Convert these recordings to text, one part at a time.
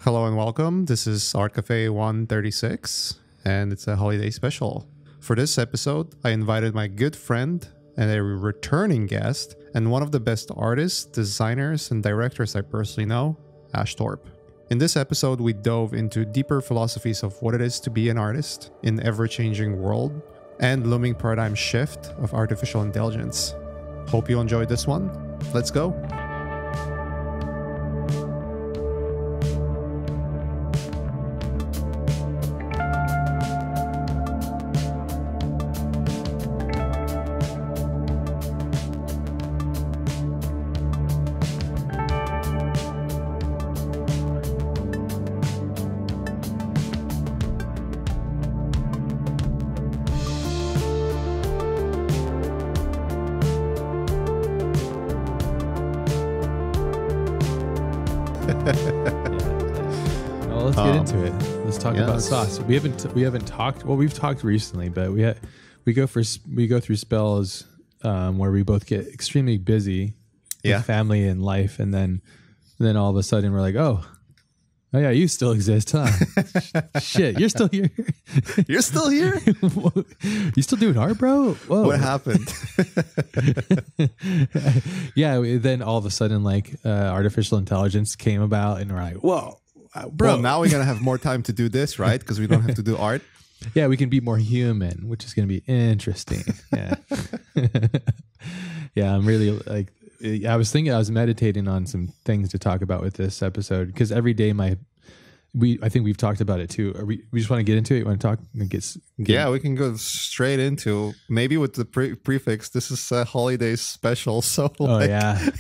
Hello and welcome. This is Art Cafe 136, and it's a holiday special. For this episode, I invited my good friend and a returning guest, and one of the best artists, designers, and directors I personally know, Ash Thorp. In this episode, we dove into deeper philosophies of what it is to be an artist in an ever-changing world and looming paradigm shift of artificial intelligence. Hope you enjoyed this one. Let's go. Well, let's get into it. Let's talk about sauce. We haven't talked. Well, we've talked recently, but we go through spells where we both get extremely busy with family and life, and then all of a sudden we're like, oh yeah, you still exist, huh? Shit, you're still here. You're still here? You still doing art, bro? Whoa. What happened? Yeah, then all of a sudden, artificial intelligence came about, and we're like, whoa, bro. Well, now we're going to have more time to do this, right? Because we don't have to do art. Yeah, we can be more human, which is going to be interesting. Yeah. Yeah, I'm really I was meditating on some things to talk about with this episode, because every day I think we've talked about it too. We just want to get into it. You want to talk? Yeah, we can go straight into, maybe with the prefix. This is a holiday special. So yeah.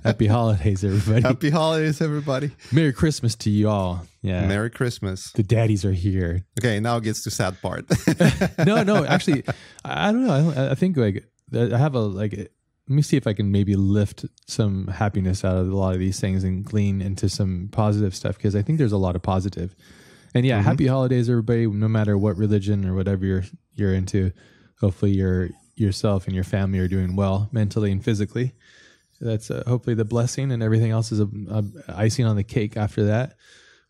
Happy holidays, everybody. Happy holidays, everybody. Merry Christmas to you all. Yeah. Merry Christmas. The daddies are here. Okay, now it gets to sad part. No, actually, I don't know. I think I have let me see if I can maybe lift some happiness out of a lot of these things and glean into some positive stuff, because I think there's a lot of positive. And yeah, Happy holidays, everybody, no matter what religion or whatever you're into. Hopefully yourself and your family are doing well mentally and physically. That's hopefully the blessing, and everything else is a icing on the cake after that.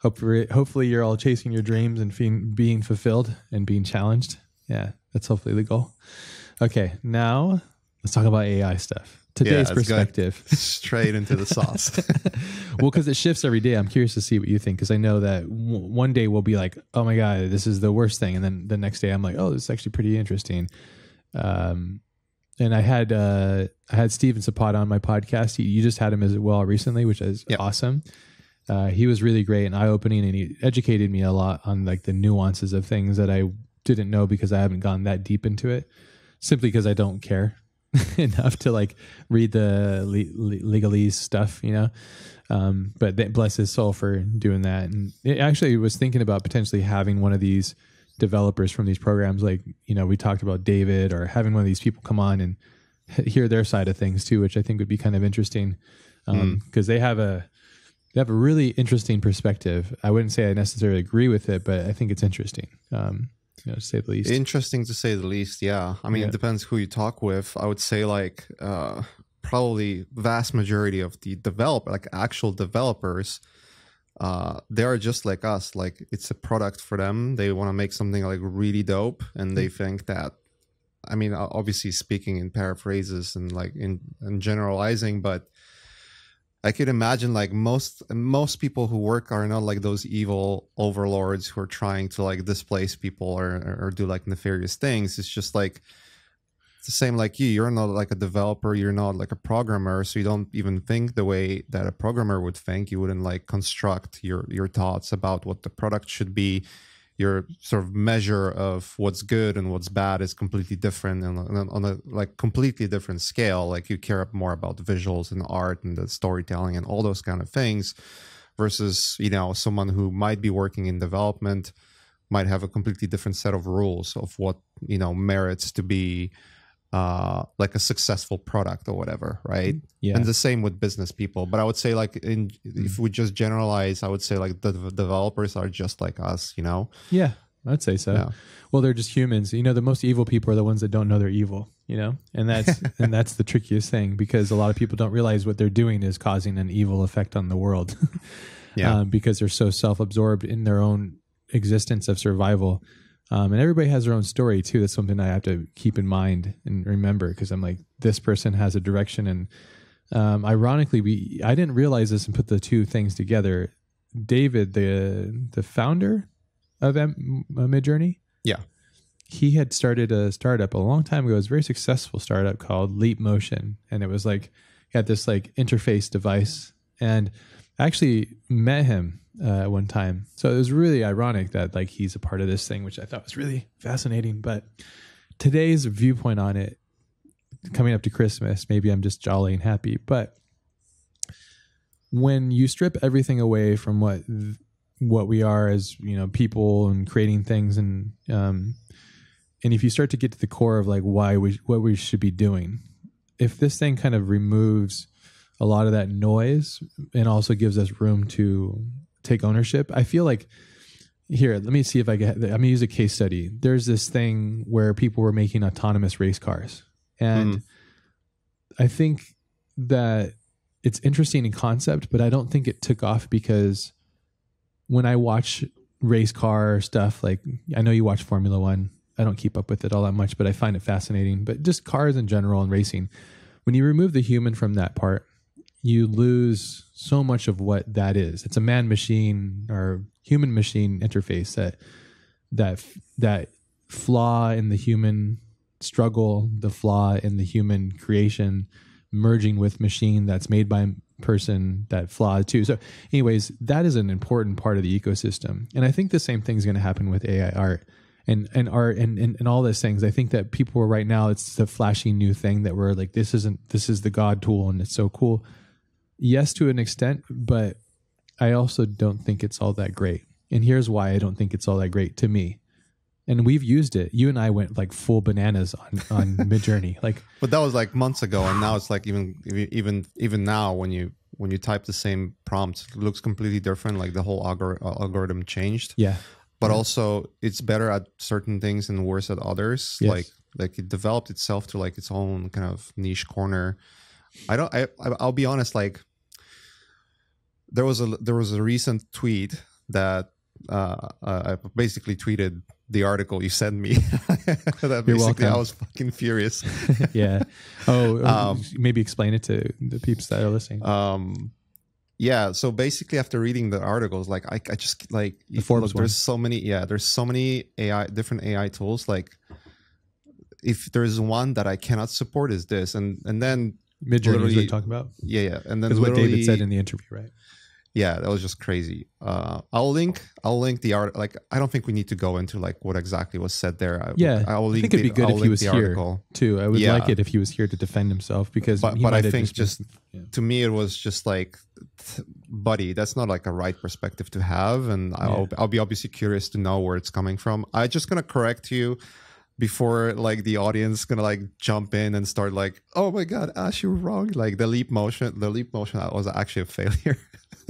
Hopefully you're all chasing your dreams and being fulfilled and being challenged. Yeah, that's hopefully the goal. Okay, now let's talk about AI stuff. Today's perspective. Straight into the sauce. Well, because it shifts every day. I'm curious to see what you think, because I know that one day we'll be like, oh my God, this is the worst thing. And then the next day I'm like, oh, this is actually pretty interesting. And I had Steven Zapata on my podcast. You just had him as well recently, which is awesome. He was really great and eye-opening, and he educated me a lot on the nuances of things that I didn't know, because I haven't gone that deep into it, simply because I don't care enough to read the legalese stuff, but bless his soul for doing that. And it actually was thinking about potentially having one of these developers from these programs, we talked about David, or having one of these people come on and hear their side of things too, which I think would be kind of interesting, because they have a really interesting perspective. I wouldn't say I necessarily agree with it, but I think it's interesting. To say the least. Interesting to say the least, yeah. I mean, It depends who you talk with. I would say probably vast majority of the actual developers, they are just like us. It's a product for them. They want to make something really dope, and they think that, I mean, obviously speaking in paraphrases and in generalizing, but I could imagine most people who work are not those evil overlords who are trying to displace people or do nefarious things. It's just it's the same like you. You're not a developer. You're not a programmer. So you don't even think the way that a programmer would think. You wouldn't construct your thoughts about what the product should be. Your sort of measure of what's good and what's bad is completely different, and on a completely different scale. You care more about the visuals and the art and the storytelling and all those kind of things, versus someone who might be working in development might have a completely different set of rules of what merits to be a successful product or whatever, right? Yeah. And the same with business people. But I would say if we just generalize, I would say the developers are just like us, Yeah, I'd say so. Yeah. Well, they're just humans. The most evil people are the ones that don't know they're evil, and that's the trickiest thing, because a lot of people don't realize what they're doing is causing an evil effect on the world. Yeah. because they're so self-absorbed in their own existence of survival. And everybody has their own story too. That's something I have to keep in mind and remember, because I'm like, this person has a direction. And ironically, I didn't realize this and put the two things together. David, the founder of Midjourney, Yeah. he had started a startup a long time ago. It was a very successful startup called Leap Motion. And it was like, he had this like interface device, and I actually met him one time. So it was really ironic that like he's a part of this thing, which I thought was really fascinating. But today's viewpoint on it, coming up to Christmas, maybe I'm just jolly and happy, but when you strip everything away from what we are as, you know, people and creating things, and if you start to get to the core of like what we should be doing, if this thing kind of removes a lot of that noise and also gives us room to take ownership, I feel like, here, let me see if I'm going to use a case study. There's this thing where people were making autonomous race cars. And I think that it's interesting in concept, but I don't think it took off, because when I watch race car stuff, like I know you watch Formula One, I don't keep up with it all that much, but I find it fascinating. But just cars in general and racing, when you remove the human from that part, you lose so much of what that is. It's a man-machine or human-machine interface that flaw in the human struggle, the flaw in the human creation, merging with machine that's made by a person, that flaw too. So anyways, that is an important part of the ecosystem. And I think the same thing is going to happen with AI art and art and all those things. I think that people are right now, it's the flashy new thing that we're like, this is the God tool and it's so cool. Yes, to an extent, but I also don't think it's all that great. And here's why I don't think it's all that great to me. And we've used it. You and I went like full bananas on Midjourney. Like, but that was like months ago, and now it's like even now when you type the same prompt, it looks completely different. Like the whole algorithm changed. Yeah. But also, it's better at certain things and worse at others. Yes. Like it developed itself to like its own kind of niche corner. I'll be honest. Like there was a recent tweet that I basically tweeted the article you sent me. That You're basically welcome. I was fucking furious. Yeah. Maybe explain it to the peeps that are listening. Yeah. So basically, after reading the articles, like I just like The Forbes one. there's so many different AI tools. Like if there's one that I cannot support is this, and then Midjourney is what literally you're talking about. yeah, and then Because what David literally- said in the interview, right? Yeah, that was just crazy. I'll link the art. Like, I don't think we need to go into like what exactly was said there. I think it'd be good if he was here article. too. I would Yeah. like it if he was here to defend himself, because But he I might have think yeah. to me it was just like, buddy, that's not like a right perspective to have. And I'll be obviously curious to know where it's coming from. I'm just gonna correct you before like the audience gonna like jump in and start like, oh my god, Ash, you were wrong. Like the leap motion was actually a failure.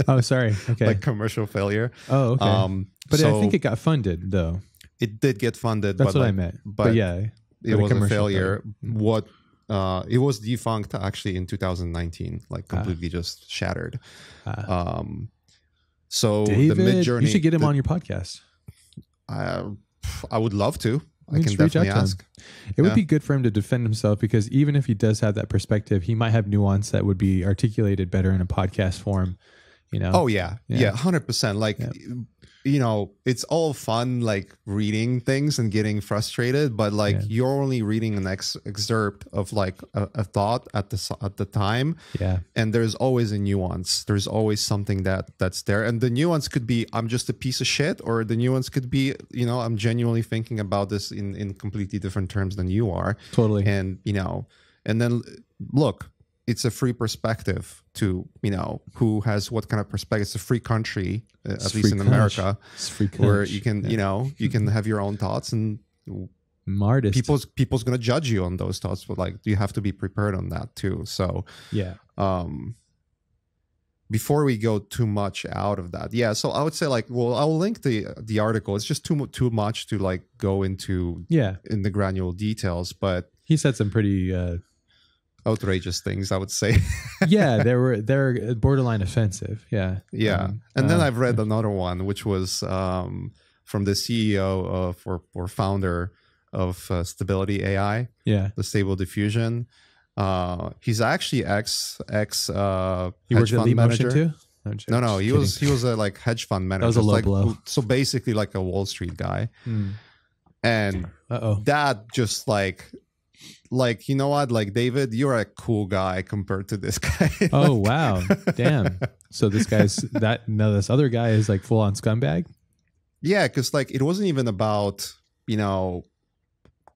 Oh, sorry. Okay. Like commercial failure. Oh, okay. But so I think it got funded though. it did get funded. That's but what like, I meant. But yeah, it was a commercial failure. What it was defunct actually in 2019, like completely just shattered. So David, the Midjourney, you should get him on your podcast. I would love to. I can just reach out definitely to him. ask. It would be good for him to defend himself, because even if he does have that perspective, he might have nuance that would be articulated better in a podcast form. You know? Oh yeah, 100%. Like, you know, it's all fun like reading things and getting frustrated, but like you're only reading an excerpt of like a thought at the time. Yeah, and there's always a nuance. There's always something that's there, and the nuance could be I'm just a piece of shit, or the nuance could be, you know, I'm genuinely thinking about this in completely different terms than you are. Totally. And you know, and then look, it's a free perspective to, you know, who has what kind of perspective. It's a free country, at least in America, where you can, you know, you can have your own thoughts, and people's going to judge you on those thoughts, but like you have to be prepared on that too. So yeah. Before we go too much out of that, so I would say like, well, I'll link the article. It's just too much to like go into in the granular details, but he said some pretty outrageous things, I would say. Yeah, they're borderline offensive. Yeah. Yeah. And then I've read another one, which was from the CEO of or founder of Stability AI. Yeah. The Stable Diffusion. He's actually ex He hedge worked at fund Leap Motion manager. too? No, he was a like hedge fund manager. That was a low like, blow. So basically like a Wall Street guy. And Uh-oh. that just like, you know what, like, David, you're a cool guy compared to this guy. Oh, wow. Damn. So this this other guy is like full on scumbag? Yeah, because like it wasn't even about, you know,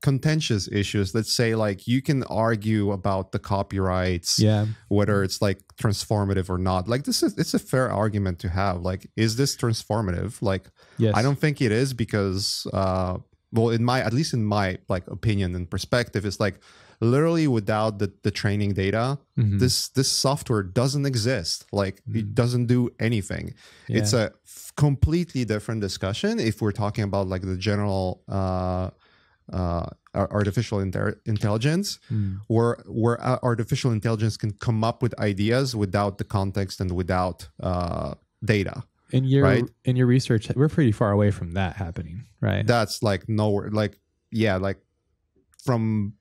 contentious issues. Let's say like you can argue about the copyrights, whether it's like transformative or not. Like it's a fair argument to have. Like, is this transformative? Like, yes. I don't think it is, because well, at least in my like opinion and perspective, it's like literally without the training data, this software doesn't exist. Like it doesn't do anything. Yeah. It's a completely different discussion if we're talking about like the general artificial intelligence, where artificial intelligence can come up with ideas without the context and without data. In your research, we're pretty far away from that happening, right? That's like nowhere. Like, yeah, like from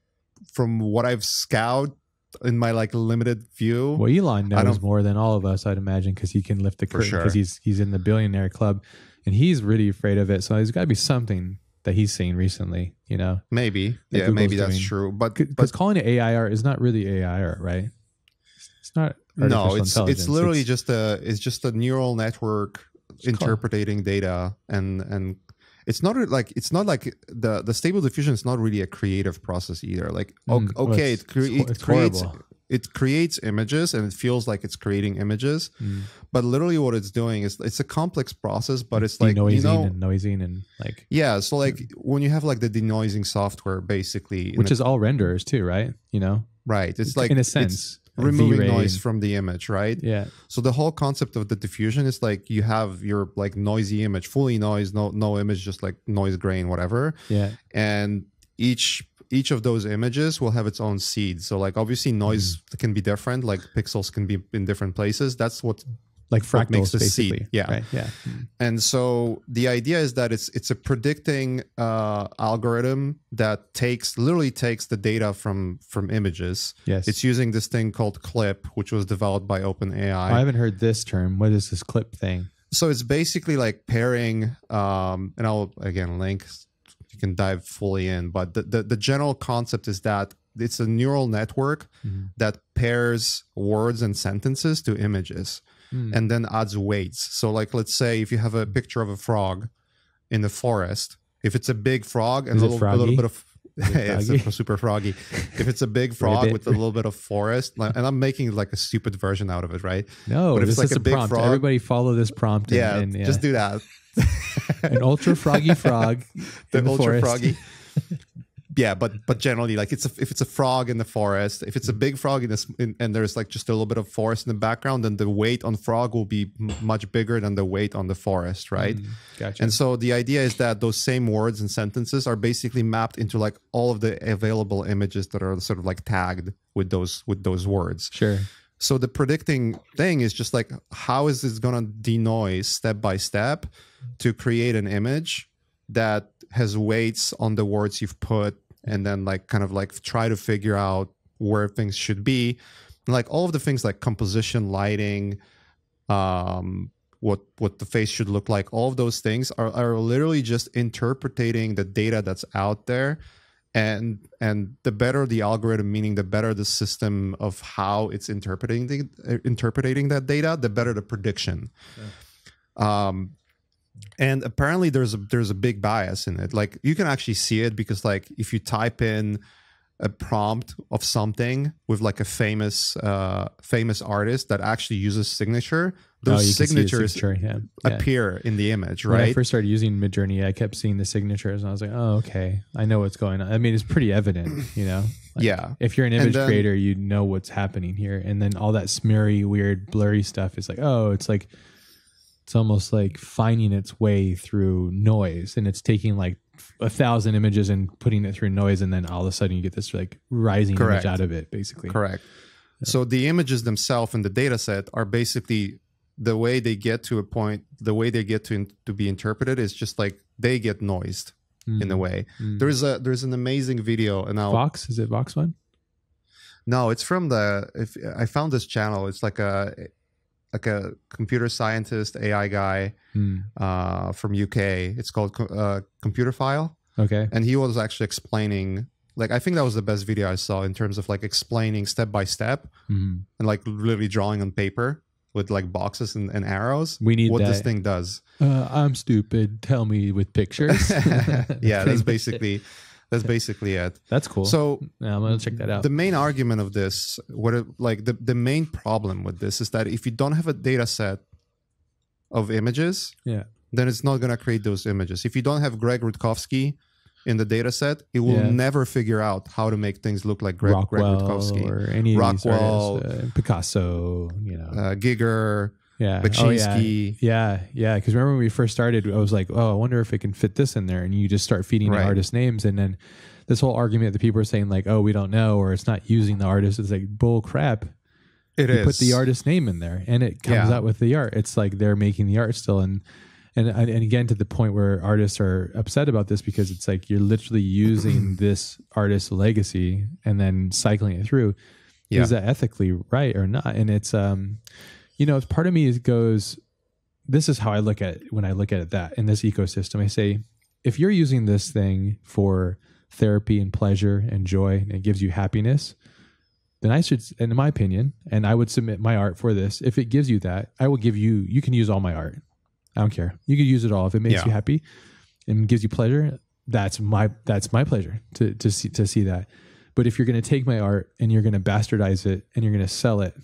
what I've scouted in my like limited view. Well, Elon knows more than all of us, I'd imagine, because he can lift the curtain, because he's in the billionaire club, and he's really afraid of it. So there's got to be something that he's seen recently, you know? Maybe. Yeah, Google's maybe that's true. But calling it AI art is not really AI art, right? It's not. No, it's literally just a neural network interpreting data, and it's not like the Stable Diffusion is not really a creative process either. Like it creates images, and it feels like it's creating images, but literally what it's doing is it's a complex process, but it's like denoising and like, yeah. So like when you have like the denoising software, basically, which is all renderers too, right? You know, right? It's like, in a sense, removing noise from the image, right? Yeah. So the whole concept of the diffusion is like you have your like noisy image, fully noise, no image, just like noise grain, whatever. Yeah. And each of those images will have its own seed. So like obviously noise can be different, like pixels can be in different places. That's what like fractals makes the basically. Seed. Yeah. Right. Yeah. And so the idea is that it's a predicting algorithm that literally takes the data from images. Yes. It's using this thing called CLIP, which was developed by OpenAI. I haven't heard this term. What is this CLIP thing? So it's basically like pairing, and I'll again link, you can dive fully in, but the general concept is that it's a neural network that pairs words and sentences to images. And then adds weights. So like, let's say if you have a picture of a frog in the forest, if it's a big frog and a little bit of it's super froggy. If it's a big frog with a little bit of forest, and I'm making like a stupid version out of it, right? No, but if this it's like is a big prompt. frog, everybody follow this prompt. And just do that. An ultra froggy frog. The ultra froggy. Yeah, but generally, like if it's a frog in the forest, if it's a big frog and there's like just a little bit of forest in the background, then the weight on frog will be much bigger than the weight on the forest, right? Gotcha. And so the idea is that those same words and sentences are basically mapped into like all of the available images that are sort of like tagged with those words. Sure. So the predicting thing is just like, how is this going to denoise step by step to create an image that has weights on the words you've put, and then like kind of like try to figure out where things should be. And like all of the things like composition, lighting, what the face should look like, all of those things are literally just interpreting the data that's out there. And the better the algorithm, meaning the better the system of how it's interpreting that data, the better the prediction. Yeah. And apparently there's a big bias in it. Like you can actually see it because like if you type in a prompt of something with like a famous artist that actually uses signature, those signatures appear in the image, right? When I first started using Midjourney, I kept seeing the signatures and I was like, oh, okay, I know what's going on. I mean, it's pretty evident, you know? Like, yeah. If you're an image creator, you know what's happening here. And then all that smeary, weird, blurry stuff is like, oh, it's like, it's almost like finding its way through noise, and it's taking like 1,000 images and putting it through noise, and then all of a sudden you get this like rising image out of it, basically. Correct. Yeah. So the images themselves in the data set are basically the way they get to a point, the way they get to be interpreted is just like they get noised in a way. There's an amazing video, and Vox, is it Vox one? No, it's from I found this channel. It's like a computer scientist AI guy from UK. It's called Computer File. Okay. And he was actually explaining, like, I think that was the best video I saw in terms of like explaining step by step and like literally drawing on paper with like boxes and arrows. We need what that. this thing does. I'm stupid. Tell me with pictures. Yeah, that's basically it. That's cool. So yeah, I'm gonna check that out. The main argument of this, the main problem with this is that if you don't have a data set of images, then it's not gonna create those images. If you don't have Greg Rutkowski in the data set, it will never figure out how to make things look like Greg Rutkowski or any Rockwell, of these artists, Picasso, Giger. Yeah. Baczynski. Yeah. Because remember when we first started, I was like, oh, I wonder if it can fit this in there. And you just start feeding the artist names. And then this whole argument that people are saying like, oh, we don't know, or it's not using the artist. It's like bull crap. It is. Put the artist name in there and it comes out with the art. It's like they're making the art still. And again, to the point where artists are upset about this because it's like you're literally using this artist's legacy and then cycling it through. Is that ethically right or not? And it's, part of me goes, this is how I look at it when I look at it that in this ecosystem. I say, if you're using this thing for therapy and pleasure and joy and it gives you happiness, then I should, in my opinion, and I would submit my art for this. If it gives you that, I will give you, you can use all my art. I don't care. You can use it all. If it makes you happy and gives you pleasure, that's my pleasure to see that. But if you're going to take my art and you're going to bastardize it and you're going to sell it,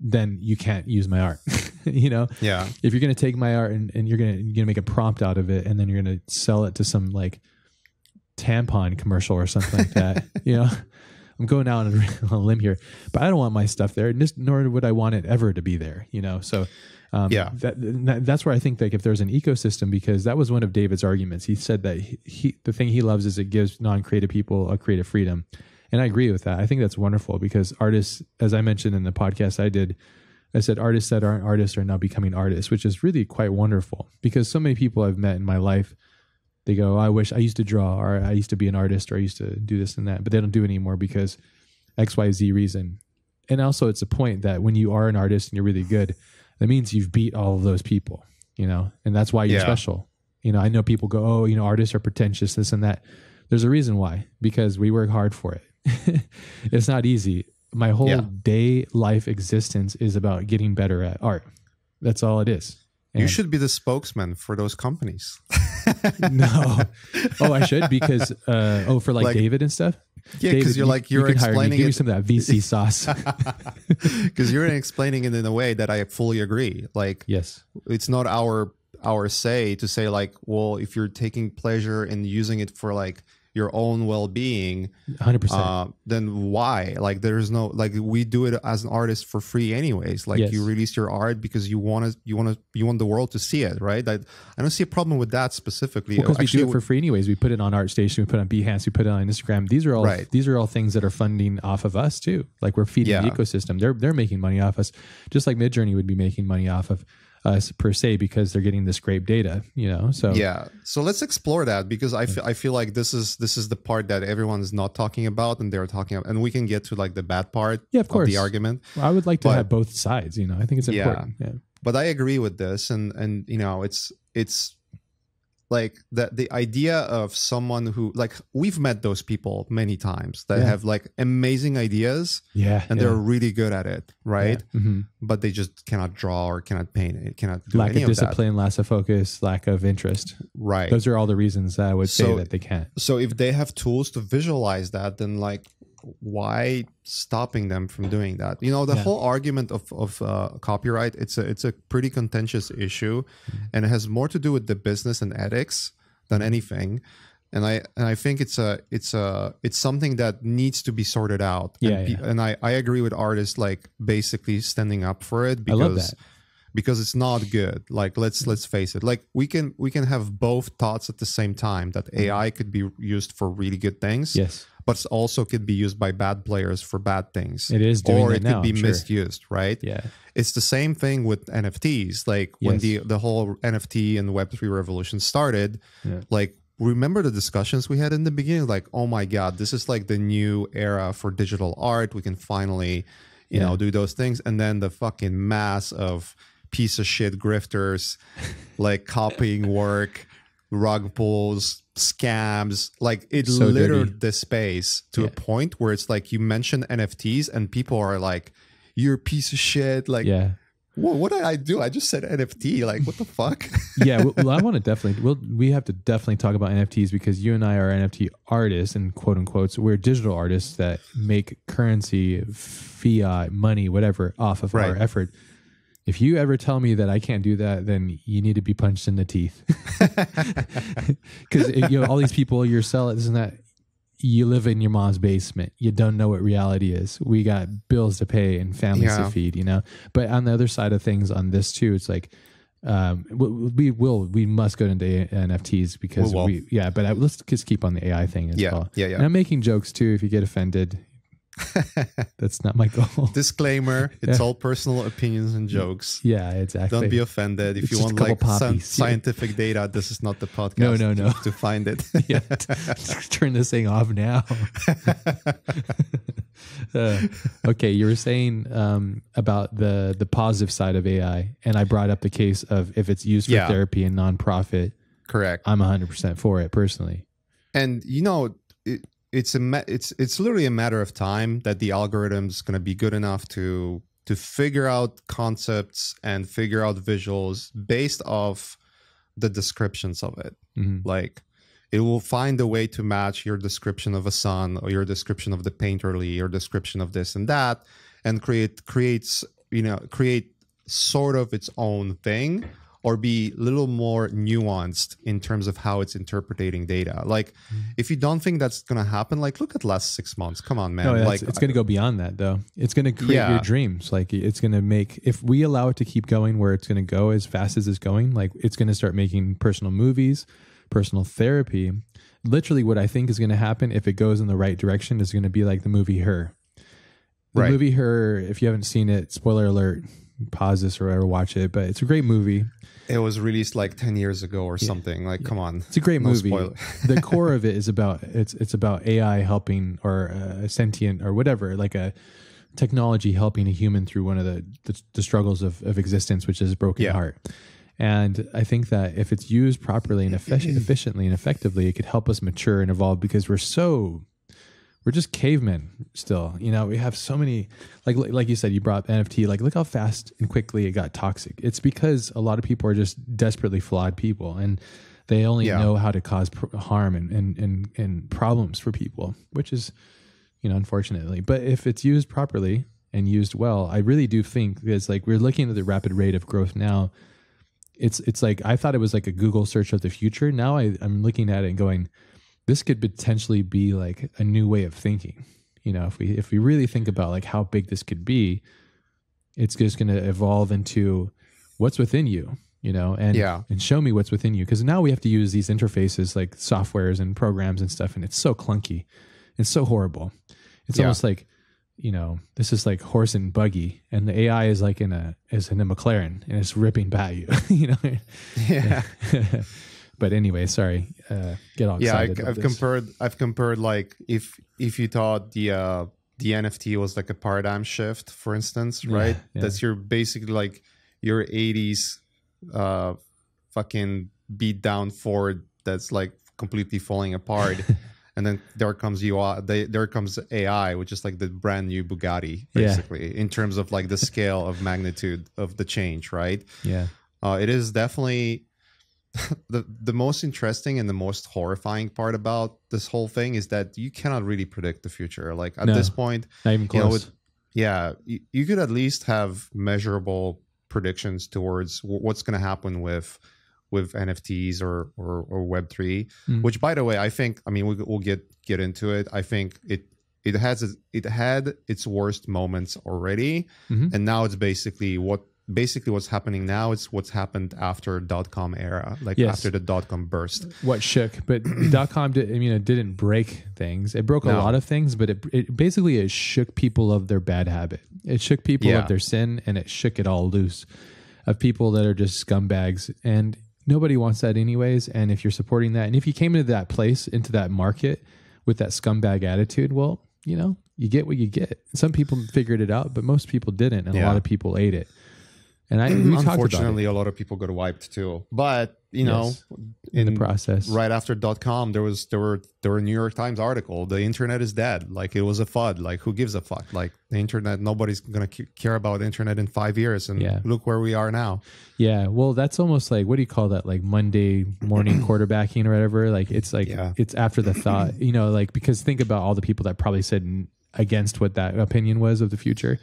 then you can't use my art. If you're going to take my art and you're going to make a prompt out of it and then you're going to sell it to some like tampon commercial or something like that, I'm going out on a limb here, but I don't want my stuff there, nor would I want it ever to be there, So that's where I think like if there's an ecosystem, because that was one of David's arguments. He said that the thing he loves is it gives non-creative people a creative freedom. And I agree with that. I think that's wonderful because artists, as I mentioned in the podcast I said artists that aren't artists are now becoming artists, which is really quite wonderful because so many people I've met in my life, they go, I wish I used to draw, or I used to be an artist, or I used to do this and that, but they don't do it anymore because X, Y, Z reason. And also it's a point that when you are an artist and you're really good, that means you've beat all of those people, and that's why you're special. I know people go, oh, artists are pretentious, this and that. There's a reason why, because we work hard for it. It's not easy. My whole day life existence is about getting better at art. That's all it is. And you should be the spokesman for those companies. No. Oh, I should because for like David and stuff. Yeah, because you're explaining Give me some of that VC sauce. Because you're explaining it in a way that I fully agree. Like, yes, it's not our say to say like, well, if you're taking pleasure in using it for like your own well-being, 100%, then why? Like, there's no, like, we do it as an artist for free anyways. Like, you release your art because you want the world to see it, right? I don't see a problem with that specifically. Because we do it for free anyways. We put it on ArtStation, we put it on Behance, we put it on Instagram. These are all things that are funding off of us too. Like, we're feeding the ecosystem. They're making money off us, just like Midjourney would be making money off of us per se, because they're getting the scraped data, so let's explore that, because I feel like this is the part that everyone is not talking about, and they're talking about, and we can get to like the bad part of the argument. I would like to have both sides, I think it's important. But I agree with this, and it's like the idea of someone who, like, we've met those people many times that have like amazing ideas, and they're really good at it, right? But they just cannot draw or cannot paint it, cannot do lack any of discipline, lack of focus, lack of interest. Right. Those are all the reasons that I would say that they can't. So if they have tools to visualize that, then like, why stopping them from doing that? The whole argument of copyright, it's a pretty contentious issue, and it has more to do with the business and ethics than anything. And I think it's something that needs to be sorted out. And I agree with artists like basically standing up for it, because because it's not good. Like let's face it. Like we can have both thoughts at the same time, that AI could be used for really good things, Yes, but it also could be used by bad players for bad things. it is doing or that it now, could be I'm sure. misused, right? Yeah. It's the same thing with NFTs. Like when Yes. the whole NFT and Web3 revolution started, Yeah. like remember the discussions we had in the beginning? Like, oh my God, this is like the new era for digital art. We can finally, you know, do those things. And then the fucking mass of piece of shit grifters, like copying work, rug pulls, scams, like it So littered dirty. the space to a point where it's like you mention NFTs and people are like, you're a piece of shit. Like, Yeah. what did I do? I just said NFT. Like, what the fuck? Yeah. Well, I want to definitely, we have to definitely talk about NFTs, because you and I are NFT artists, and quote unquote, so we're digital artists that make currency, fiat, money, whatever, off of our effort. If you ever tell me that I can't do that, then you need to be punched in the teeth. Because you know, all ththese people, you're selling this and that. You live in your mom's basement. You don't know what reality is. We got bills to pay and families to feed, you know. But on the other side of things, on this too, it's like we must go into NFTs because but let's just keep on the AI thing as well. Yeah. And I'm making jokes too. If you get offended, that's not my goal. Disclaimer: it's all personal opinions and jokes. Yeah, exactly. Don't be offended. If It's you just want a couple like poppies. scientific data, this is not the podcast. No. To find it. Yeah, turn this thing off now. Okay, you were saying about the positive side of AI, and I brought up the case of if it's used for therapy and nonprofit. Correct. I'm 100% for it personally. And you know, it's literally a matter of time that the algorithm's going to be good enough to figure out concepts and figure out visuals based off the descriptions of it. Mm-hmm. Like it will find a way to match your description of a sun or your description of the painterly, your description of this and that, and create sort of its own thing, or be a little more nuanced in terms of how it's interpreting data. Like, if you don't think that's going to happen, like, look at last 6 months. Come on, man. No, like, it's going to go beyond that, though. It's going to create your dreams. Like, it's going to make, if we allow it to keep going where it's going to go as fast as it's going, like, it's going to start making personal movies, personal therapy. Literally, what I think is going to happen if it goes in the right direction is going to be like the movie Her. The movie Her, if you haven't seen it, spoiler alert, pause this or whatever, watch it. But it's a great movie. It was released like 10 years ago or something. Like, come on. It's a great movie. The core of it is about, it's about AI helping, or a sentient or whatever, like a technology helping a human through one of the struggles of existence, which is a broken heart. And I think that if it's used properly and efficiently and effectively, it could help us mature and evolve, because we're just cavemen still. You know, we have so many, like you said, you brought NFT, like look how fast and quickly it got toxic. It's because a lot of people are just desperately flawed people, and they only know how to cause harm and problems for people, which is, you know, unfortunately. But if it's used properly and used well, I really do think it's like, we're looking at the rapid rate of growth now. It's like, I thought it was like a Google search of the future. Now I'm looking at it and going, this could potentially be like a new way of thinking. You know, if we really think about like how big this could be, it's just going to evolve into what's within you, you know, and show me what's within you. Because now we have to use these interfaces like softwares and programs and stuff, and it's so clunky. It's so horrible. It's almost like, you know, this is like horse and buggy, and the AI is like in a McLaren, and it's ripping by you, you know? Yeah. But anyway, sorry, get all excited. Yeah, I've compared like if you thought the NFT was like a paradigm shift, for instance, right? Yeah. That's your basically like your 80s fucking beat down Ford that's like completely falling apart. And then there comes AI, which is like the brand new Bugatti, basically, in terms of like the scale of magnitude of the change, right? Yeah. It is definitely the most interesting and the most horrifying part about this whole thing is that you cannot really predict the future. Like at this point, not even close. You could at least have measurable predictions towards what's going to happen with NFTs or Web3, which, by the way, I think, I mean, we'll get into it. I think it had its worst moments already, and now it's basically what basically what's happening now is what's happened after .com era, like Yes. after the .com burst. What shook, but .com it didn't break things. It broke a No. lot of things, but it basically it shook people of their bad habit. It shook people Yeah. of their sin, and it shook it all loose of people that are just scumbags. And nobody wants that anyways. And if you're supporting that, and if you came into that place, into that market with that scumbag attitude, well, you know, you get what you get. Some people figured it out, but most people didn't, and a lot of people ate it. And we talked about Unfortunately, a lot of people got wiped too. But you know, in the process, right after .com, there were a New York Times article. The internet is dead. Like it was a FUD. Like who gives a fuck? Like the internet, nobody's gonna care about the internet in 5 years. And look where we are now. Yeah, well, that's almost like, what do you call that? Like Monday morning quarterbacking or whatever. Like it's it's after the thought. You know, like because think about all the people that probably said against what that opinion was of the future.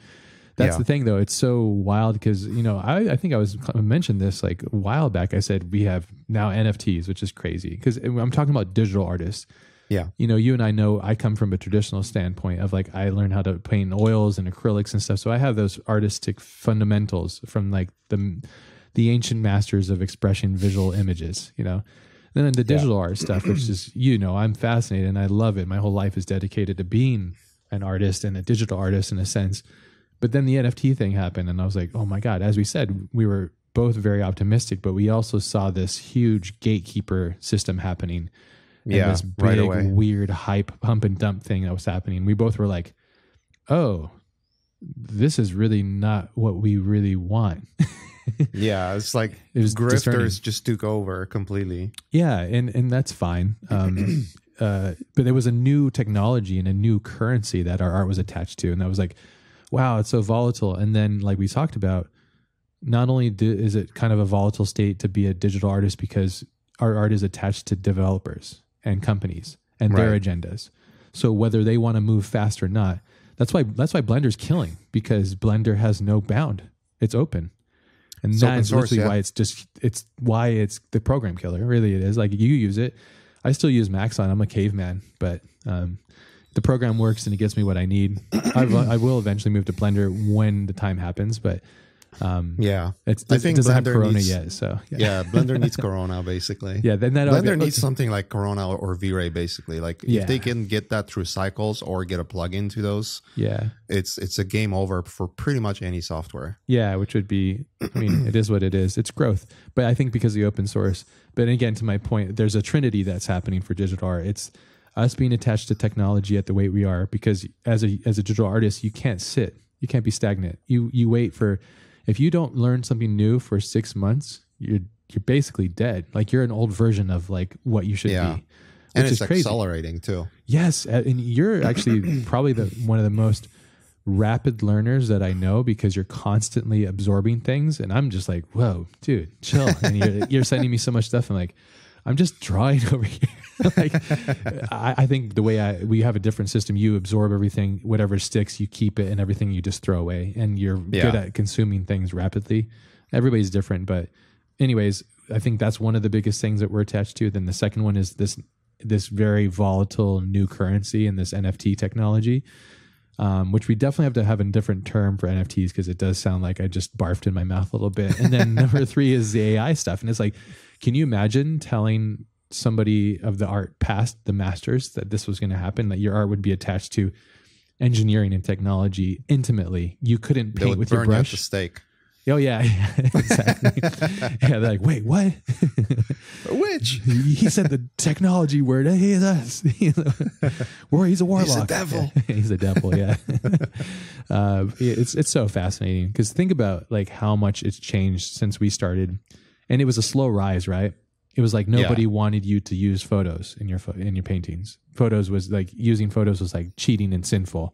That's the thing, though. It's so wild because, you know, I think I mentioned this like a while back. I said we have now NFTs, which is crazy because I'm talking about digital artists. Yeah. You know, you and I know I come from a traditional standpoint of like I learned how to paint oils and acrylics and stuff. So I have those artistic fundamentals from like the ancient masters of expression, visual images, you know. Then the digital art stuff, which is, you know, I'm fascinated and I love it. My whole life is dedicated to being an artist and a digital artist in a sense. But then the NFT thing happened and I was like, oh my God, as we said, we were both very optimistic, but we also saw this huge gatekeeper system happening. And this big, weird hype, pump and dump thing that was happening. We both were like, oh, this is really not what we really want. Yeah, it's like it was grifters discerning. just took over completely. Yeah, and that's fine. But there was a new technology and a new currency that our art was attached to. And that was like, wow, it's so volatile. And then like we talked about, not only is it kind of a volatile state to be a digital artist because our art is attached to developers and companies and their agendas. So whether they want to move fast or not, that's why Blender's killing, because Blender has no bound. It's open. And it's that's literally yeah. why it's why it's the program killer. Really it is. Like you use it. I still use Maxon. I'm a caveman, but the program works and it gets me what I need. I will eventually move to Blender when the time happens, but yeah, I think it doesn't have Corona needs, yet. So yeah, Blender needs Corona basically. Yeah, then that Blender needs something like Corona or V-Ray basically. Like Yeah. if they can get that through Cycles or get a plugin to those, yeah, it's a game over for pretty much any software. yeah, which would be, I mean, it is what it is. It's growth, but I think because of the open source. But again, to my point, there's a trinity that's happening for digital art. It's us being attached to technology at the way we are, because as a digital artist, you can't sit, you can't be stagnant. You wait for. If you don't learn something new for 6 months, you're basically dead. Like you're an old version of like what you should be. And it's accelerating too. Yes, and you're actually probably one of the most rapid learners that I know, because you're constantly absorbing things, and I'm just like, whoa, dude, chill. And you're sending me so much stuff. I'm like, I'm just drawing over here. Like, I think the way we have a different system. You absorb everything, whatever sticks, you keep it, and everything you just throw away. And you're good at consuming things rapidly. Everybody's different, but anyways, I think that's one of the biggest things that we're attached to. Then the second one is this very volatile new currency and this NFT technology, which we definitely have a different term for NFTs, because it does sound like I just barfed in my mouth a little bit. And then number 3 is the AI stuff, and it's like, can you imagine telling somebody of the art past the masters that this was going to happen, that your art would be attached to engineering and technology intimately? You couldn't paint with your brush. At the stake. Oh yeah, exactly. Yeah, they're like, wait, what? Which? He said the technology word. Hey, he's us. He's a warlock. He's a devil. He's a devil. Yeah. It's so fascinating, because think about like how much it's changed since we started, and it was a slow rise, right? It was like nobody wanted you to use photos in your paintings. Photos was like, using photos was like cheating and sinful.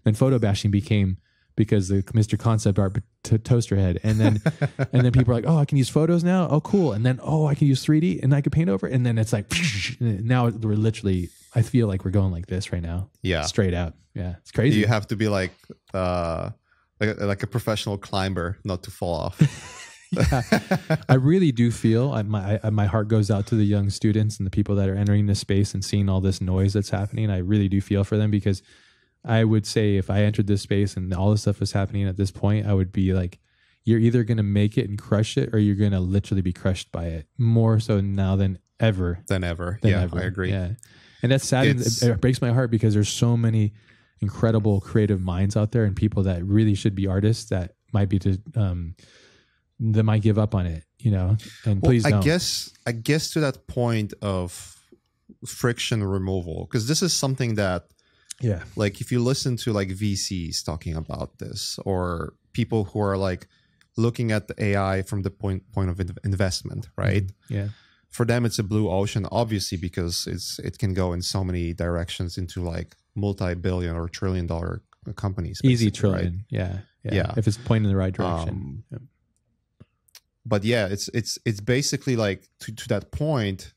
Then photo bashing became, because the Mr. Concept Art toaster head, and then people are like, oh, I can use photos now. Oh, cool. And then I can use 3D and I can paint over. And then it's like, now we're literally, I feel like we're going like this right now. Yeah, straight out. Yeah, it's crazy. You have to be like a professional climber not to fall off. Yeah, I really do feel my heart goes out to the young students and the people that are entering this space and seeing all this noise that's happening. I really do feel for them, because I would say if I entered this space and all this stuff was happening at this point, I would be like, you're either going to make it and crush it, or you're going to literally be crushed by it, more so now than ever. Yeah, I agree. Yeah. And that's sad. It breaks my heart because there's so many incredible creative minds out there and people that really should be artists that might be that might give up on it, and please don't. I guess to that point of friction removal, because this is something that, like if you listen to like VCs talking about this, or people who are like looking at the AI from the point of investment, right? Yeah. For them, it's a blue ocean, obviously, because it can go in so many directions into like multi-billion or trillion-dollar companies. Easy trillion, right? Yeah. If it's pointing in the right direction. But yeah, it's basically like to that point,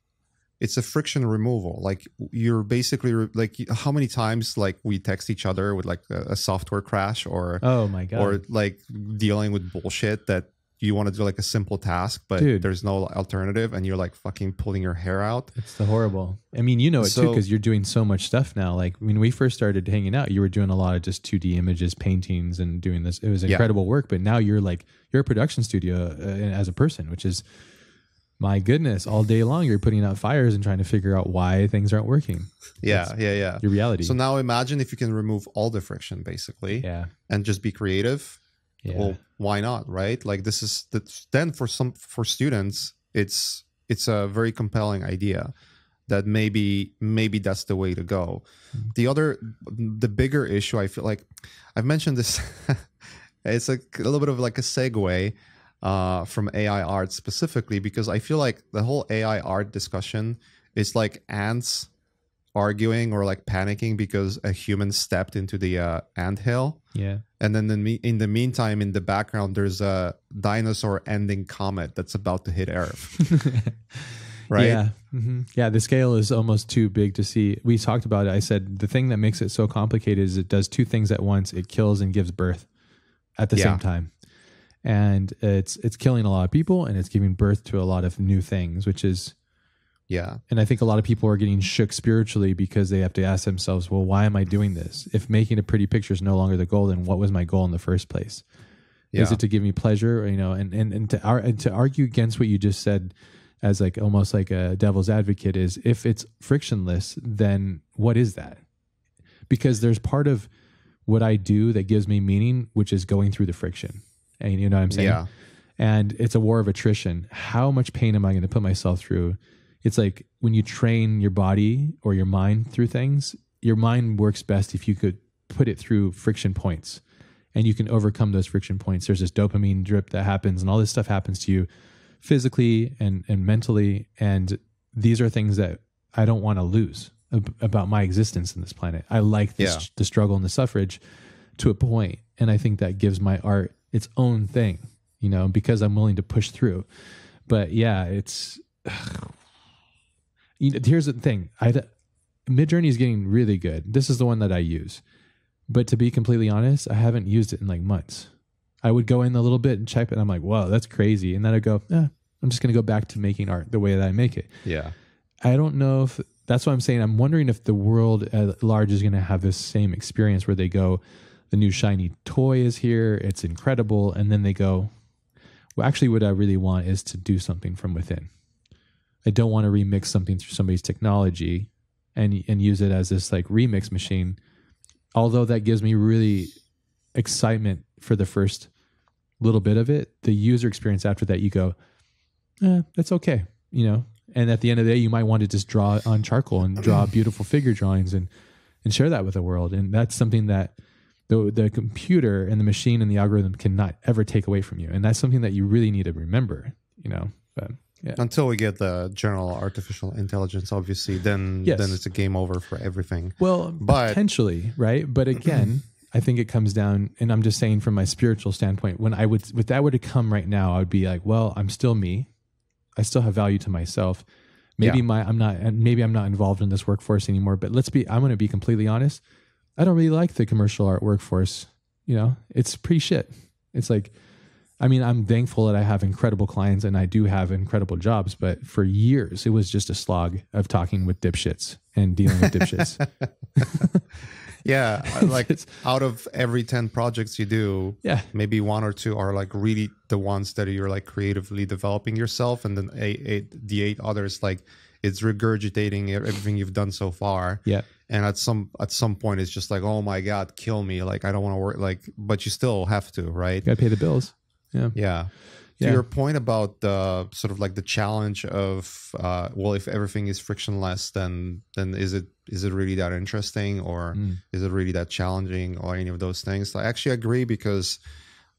it's a friction removal. Like you're basically like, how many times like we text each other with like a software crash, or oh my god, or like dealing with bullshit that you want to do like a simple task, but there's no alternative, and you're like fucking pulling your hair out. It's the horrible. I mean, too, because you're doing so much stuff now. Like when we first started hanging out, you were doing a lot of just 2D images, paintings, and doing this. It was incredible work. But now you're a production studio as a person, which is, my goodness, all day long you're putting out fires and trying to figure out why things aren't working. Yeah. Your reality. So now imagine if you can remove all the friction, basically, and just be creative. Yeah. Well, why not, right? Like this is then for students, it's a very compelling idea that maybe that's the way to go. The bigger issue, I feel like I've mentioned this. It's a little bit of like a segue from AI art specifically, because I feel like the whole AI art discussion is like ants arguing or like panicking because a human stepped into the anthill. Yeah. And then in the meantime, in the background, there's a dinosaur ending comet that's about to hit Earth. Right? Yeah. Mm-hmm. Yeah. The scale is almost too big to see. We talked about it. I said the thing that makes it so complicated is it does two things at once. It kills and gives birth at the same time. And it's killing a lot of people, and it's giving birth to a lot of new things, which is, and I think a lot of people are getting shook spiritually because they have to ask themselves, well, why am I doing this? If making a pretty picture is no longer the goal, then what was my goal in the first place? Is it to give me pleasure? And to argue against what you just said as like almost like a devil's advocate is, if it's frictionless, then what is that? Because there's part of what I do that gives me meaning, which is going through the friction. And you know what I'm saying? Yeah. And it's a war of attrition. How much pain am I going to put myself through? It's like when you train your body or your mind through things, your mind works best if you could put it through friction points, and you can overcome those friction points. There's this dopamine drip that happens, and all this stuff happens to you physically and mentally. And these are things that I don't want to lose about my existence in this planet. I like this, the struggle and the suffrage to a point. And I think that gives my art its own thing, because I'm willing to push through. But yeah, it's... here's the thing. Midjourney is getting really good. This is the one that I use. But to be completely honest, I haven't used it in like months. I would go in a little bit and check it, and I'm like, whoa, that's crazy. And then I'd go, I'm just going to go back to making art the way that I make it. Yeah. I don't know if... That's what I'm saying. I'm wondering if the world at large is going to have this same experience where they go, the new shiny toy is here, it's incredible. And then they go, well, actually what I really want is to do something from within. I don't want to remix something through somebody's technology and use it as this like remix machine. Although that gives me really excitement for the first little bit of it, the user experience after that, you go, that's okay. And at the end of the day, you might want to just draw on charcoal and draw beautiful figure drawings and share that with the world. And that's something that the computer and the machine and the algorithm cannot ever take away from you. And that's something that you really need to remember, but yeah. Until we get the general artificial intelligence, obviously, then it's a game over for everything. Well, potentially, right? But again, I think it comes down, and I'm just saying from my spiritual standpoint, if that were to come right now, I would be like, well, I'm still me. I still have value to myself. Maybe I'm not involved in this workforce anymore, but I'm going to be completely honest. I don't really like the commercial art workforce. It's pretty shit. It's like, I'm thankful that I have incredible clients and I do have incredible jobs, but for years it was just a slog of talking with dipshits and dealing with dipshits. Yeah, like out of every 10 projects you do, Yeah. maybe one or two are like really the ones that you're like creatively developing yourself, and then the eight others, like it's regurgitating everything you've done so far. Yeah. And at some point it's just like, oh my god, kill me, like I don't want to work, like, but you still have to, right? Gotta pay the bills. Yeah. Yeah. To your point about the sort of like the challenge of well, if everything is frictionless, then is it really that interesting, or is it really that challenging, or any of those things? I actually agree, because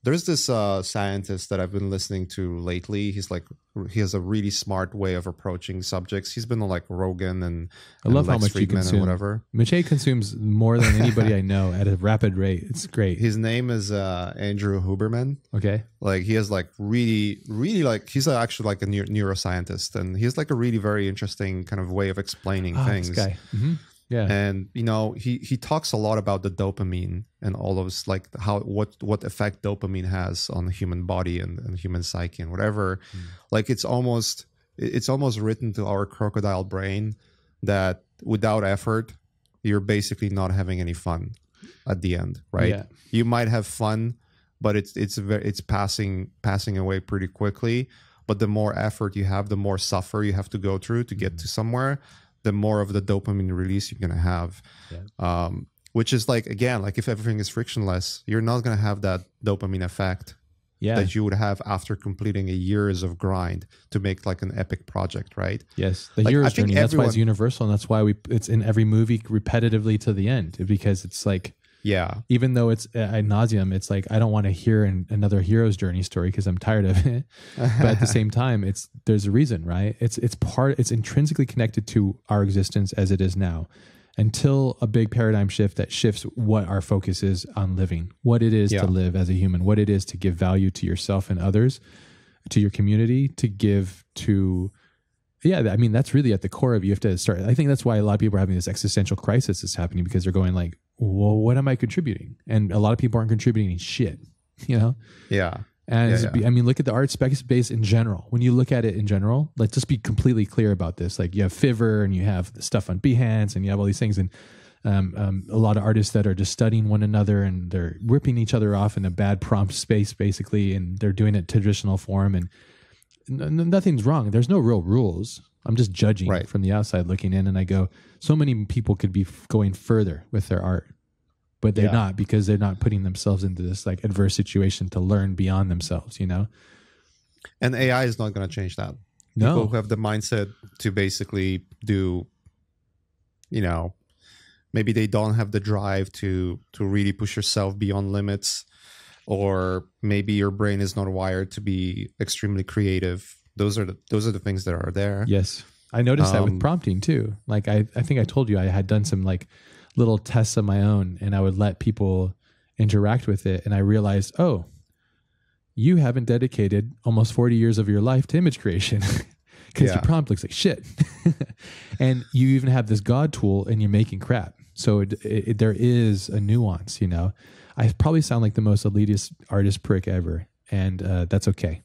there's this scientist that I've been listening to lately. He has a really smart way of approaching subjects. He's been on like Rogan and I love Lex how much Friedman you consume. and whatever. Maciej consumes more than anybody I know at a rapid rate. It's great. His name is Andrew Huberman. Okay. Like he has like really like, he's actually like a neuroscientist, and he's like a really very interesting kind of way of explaining things. This guy. Mm-hmm. Yeah. And you know, he talks a lot about the dopamine and all those, like how what effect dopamine has on the human body and human psyche and whatever. Like it's almost written to our crocodile brain that without effort you're basically not having any fun at the end, right? Yeah. You might have fun, but it's passing away pretty quickly. But the more effort you have, the more suffer you have to go through to get to somewhere, the more of the dopamine release you're going to have. Yeah. Which is like, again, like if everything is frictionless, you're not going to have that dopamine effect that you would have after completing a years of grind to make like an epic project, right? Yes, the hero's journey. That's why it's universal, and that's why it's in every movie repetitively to the end, because it's like, even though it's ad nauseum, it's like I don't want to hear another hero's journey story because I'm tired of it. But at the same time, there's a reason, right? It's intrinsically connected to our existence as it is now, until a big paradigm shift that shifts what our focus is on living, what it is to live as a human, what it is to give value to yourself and others, to your community, to give to. Yeah, I mean, that's really at the core of you have to start. I think that's why a lot of people are having this existential crisis that's happening, because they're going like, well, what am I contributing? And a lot of people aren't contributing shit, you know? Yeah. And I mean, look at the art space in general. When you look at it in general, let's just be completely clear about this. Like you have Fiverr and you have stuff on Behance and you have all these things. And a lot of artists that are just studying one another and they're ripping each other off in a bad prompt space, basically. And they're doing it traditional form, and nothing's wrong. There's no real rules. I'm just judging from the outside looking in, and I go, so many people could be going further with their art, but they're not, because they're not putting themselves into this like adverse situation to learn beyond themselves, you know? And AI is not going to change that. No. People who have the mindset to basically do, you know, maybe they don't have the drive to really push yourself beyond limits, or maybe your brain is not wired to be extremely creative. Those are the things that are there. Yes. I noticed that with prompting too. Like I think I told you I had done some like little tests of my own, and I would let people interact with it. And I realized, oh, you haven't dedicated almost 40 years of your life to image creation because your prompt looks like shit. And you even have this God tool and you're making crap. So there is a nuance, you know. I probably sound like the most elitist artist prick ever, and that's okay.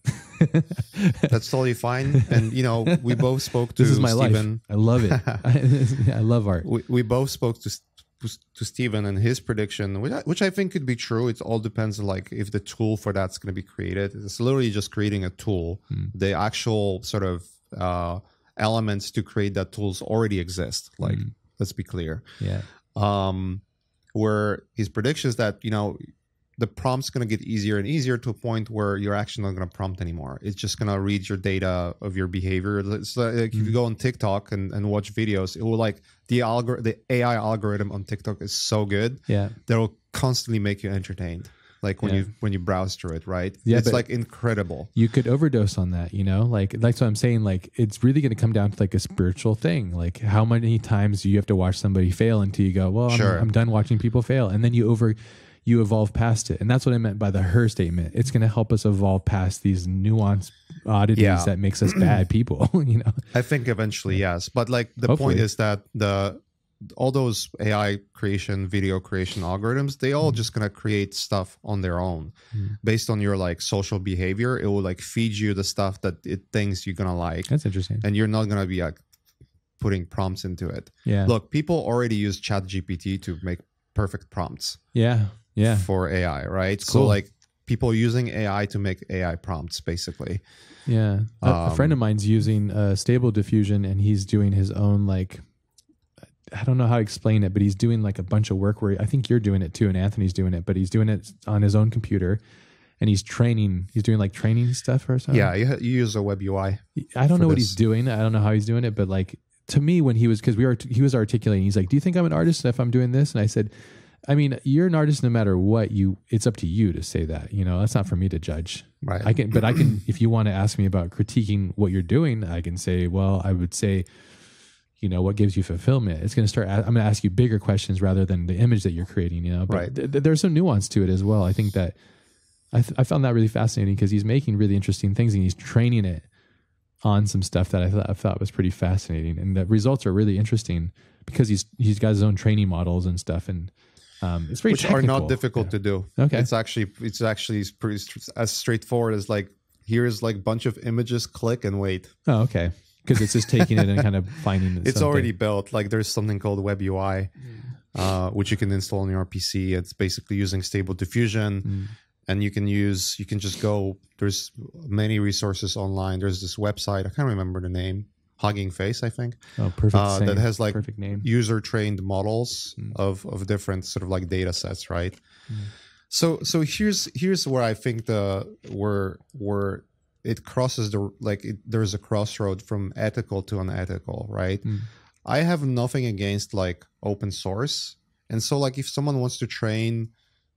That's totally fine. And you know, we both spoke to this is my Steven. Life. I love it. I love art. We both spoke to Steven and his prediction, which I think could be true. It all depends on like if the tool for that's going to be created. It's literally just creating a tool. The actual sort of elements to create that tools already exist. Like, let's be clear. Yeah. Where his predictions that, you know, the prompt's going to get easier and easier to a point where you're actually not going to prompt anymore. It's just going to read your data of your behavior. It's like if you go on TikTok and watch videos, it will like the AI algorithm on TikTok is so good. Yeah. That will constantly make you entertained. Like when you browse through it, right? Yeah, it's like incredible. You could overdose on that, you know? Like that's what I'm saying. Like it's really going to come down to like a spiritual thing. Like how many times do you have to watch somebody fail until you go, well, I'm done watching people fail. And then you evolve past it. And that's what I meant by the her statement. It's going to help us evolve past these nuanced oddities that makes us bad people, you know? I think eventually, yes. But like the point is that all those AI creation, video creation algorithms, they all just going to create stuff on their own based on your like social behavior. It will like feed you the stuff that it thinks you're going to like. That's interesting. And you're not going to be like putting prompts into it. Yeah. Look, people already use ChatGPT to make perfect prompts. Yeah. For AI, right? Cool. So like people using AI to make AI prompts, basically. Yeah. A friend of mine's using Stable Diffusion, and he's doing his own, like, I don't know how to explain it, but he's doing like a bunch of work where I think you're doing it too, and Anthony's doing it, but he's doing it on his own computer, and he's doing like training stuff or something. Yeah, you use a web UI. I don't know what he's doing. I don't know how he's doing it, but like to me, when he was articulating, he's like, "Do you think I'm an artist if I'm doing this?" And I said, I mean, you're an artist no matter what. It's up to you to say that. That's not for me to judge. Right. I can, if you want to ask me about critiquing what you're doing, I can say, well, I would say, what gives you fulfillment? It's going to start. I'm going to ask you bigger questions rather than the image that you're creating. But right. There's some nuance to it as well. I think that I found that really fascinating because he's making really interesting things and he's training it on some stuff that I thought was pretty fascinating, and the results are really interesting because he's got his own training models and stuff, and it's very technical. Which are not difficult to do. Okay, it's actually pretty as straightforward as like, here's like a bunch of images, click and wait. Oh, okay, because it's just taking it and kind of finding it's something. Already built. Like there's something called Web UI, which you can install on your PC. It's basically using Stable Diffusion. And you can just go, there's many resources online. There's this website, I can't remember the name, Hugging Face, I think. Oh, perfect. That has like perfect name. User trained models of different sort of like data sets, right? So here's where I think where it crosses there's a crossroad from ethical to unethical, right? I have nothing against like open source. And so like if someone wants to train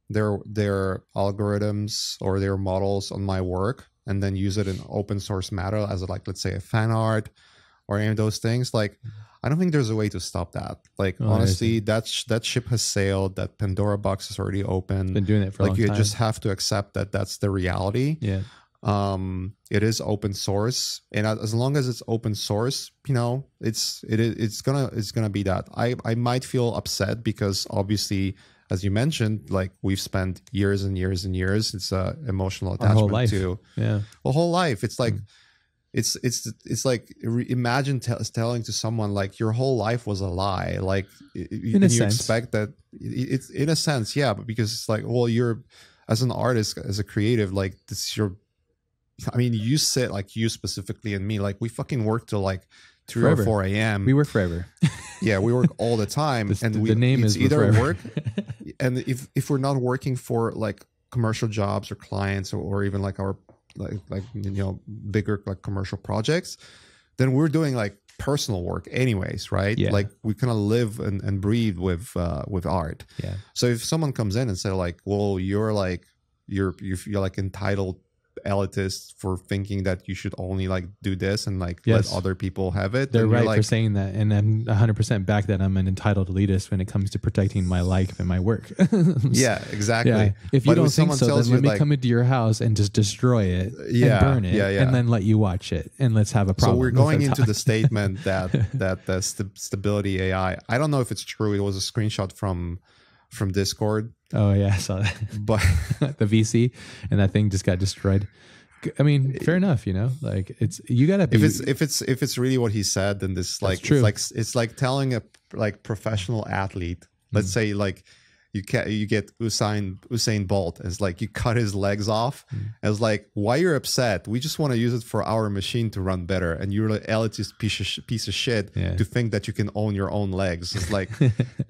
their algorithms or their models on my work and then use it in open source matter as like, let's say a fan art or any of those things, like I don't think there's a way to stop that. Like honestly, that ship has sailed. That Pandora box is already open. Been doing it for a long time. You just have to accept that that's the reality. Yeah. It is open source, and as long as it's open source, it's gonna be that. I might feel upset because obviously, as you mentioned, like we've spent years and years and years. It's a emotional attachment to the whole life. It's like it's like imagine telling to someone like your whole life was a lie. Like you expect that it's in a sense, yeah, but because it's like, well, you're as an artist, as a creative, like this is your. I mean, you said like you specifically and me, like we fucking work till like 3 or 4 a.m. We work forever. Yeah, we work all the time. And the name is either forever. work, and if we're not working for like commercial jobs or clients or even like our like bigger like commercial projects, then we're doing like personal work anyways, right? Yeah. Like we kind of live and breathe with art. Yeah. So if someone comes in and say like, well, you're like entitled elitist for thinking that you should only like do this and like let other people have it, they're right for saying that, and I'm 100% back that I'm an entitled elitist when it comes to protecting my life and my work. Yeah, exactly. Yeah. If you don't think so, then let me come into your house and just destroy it and burn it, and then let you watch it, and let's have a problem. So we're going into the statement that the stability AI, I don't know if it's true. It was a screenshot from Discord. Oh yeah, I saw that. But the VC, and that thing just got destroyed. I mean, fair enough, like it's, you gotta be, if it's really what he said, then this like true. It's like telling a like professional athlete, let's say like you get Usain Bolt, as like you cut his legs off, as like, why you're upset? We just want to use it for our machine to run better, and you're an elitist piece of shit to think that you can own your own legs. It's like,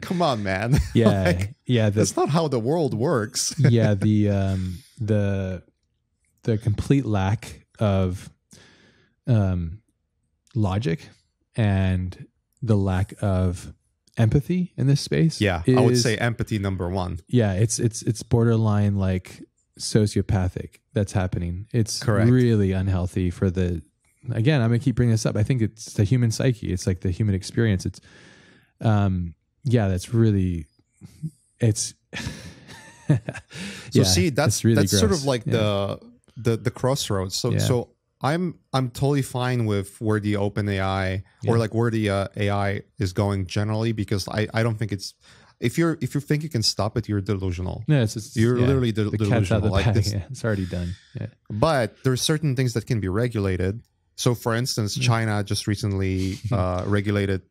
come on, man. Yeah, like, that's not how the world works. Yeah, the complete lack of logic and the lack of empathy in this space. Yeah, I would say empathy number one. Yeah, it's borderline like sociopathic that's happening. It's correct. Really unhealthy for the. Again, I'm gonna keep bringing this up. I think it's the human psyche. It's like the human experience. It's, that's really, it's. So see, that's really that's gross. Sort of like the crossroads. So I'm totally fine with where the open AI or like where the AI is going generally, because I don't think it's, if you think you can stop it, you're delusional. No, you're literally the delusional. cat's out of the like bag. It's already done. Yeah. But there's certain things that can be regulated. So for instance, China just recently regulated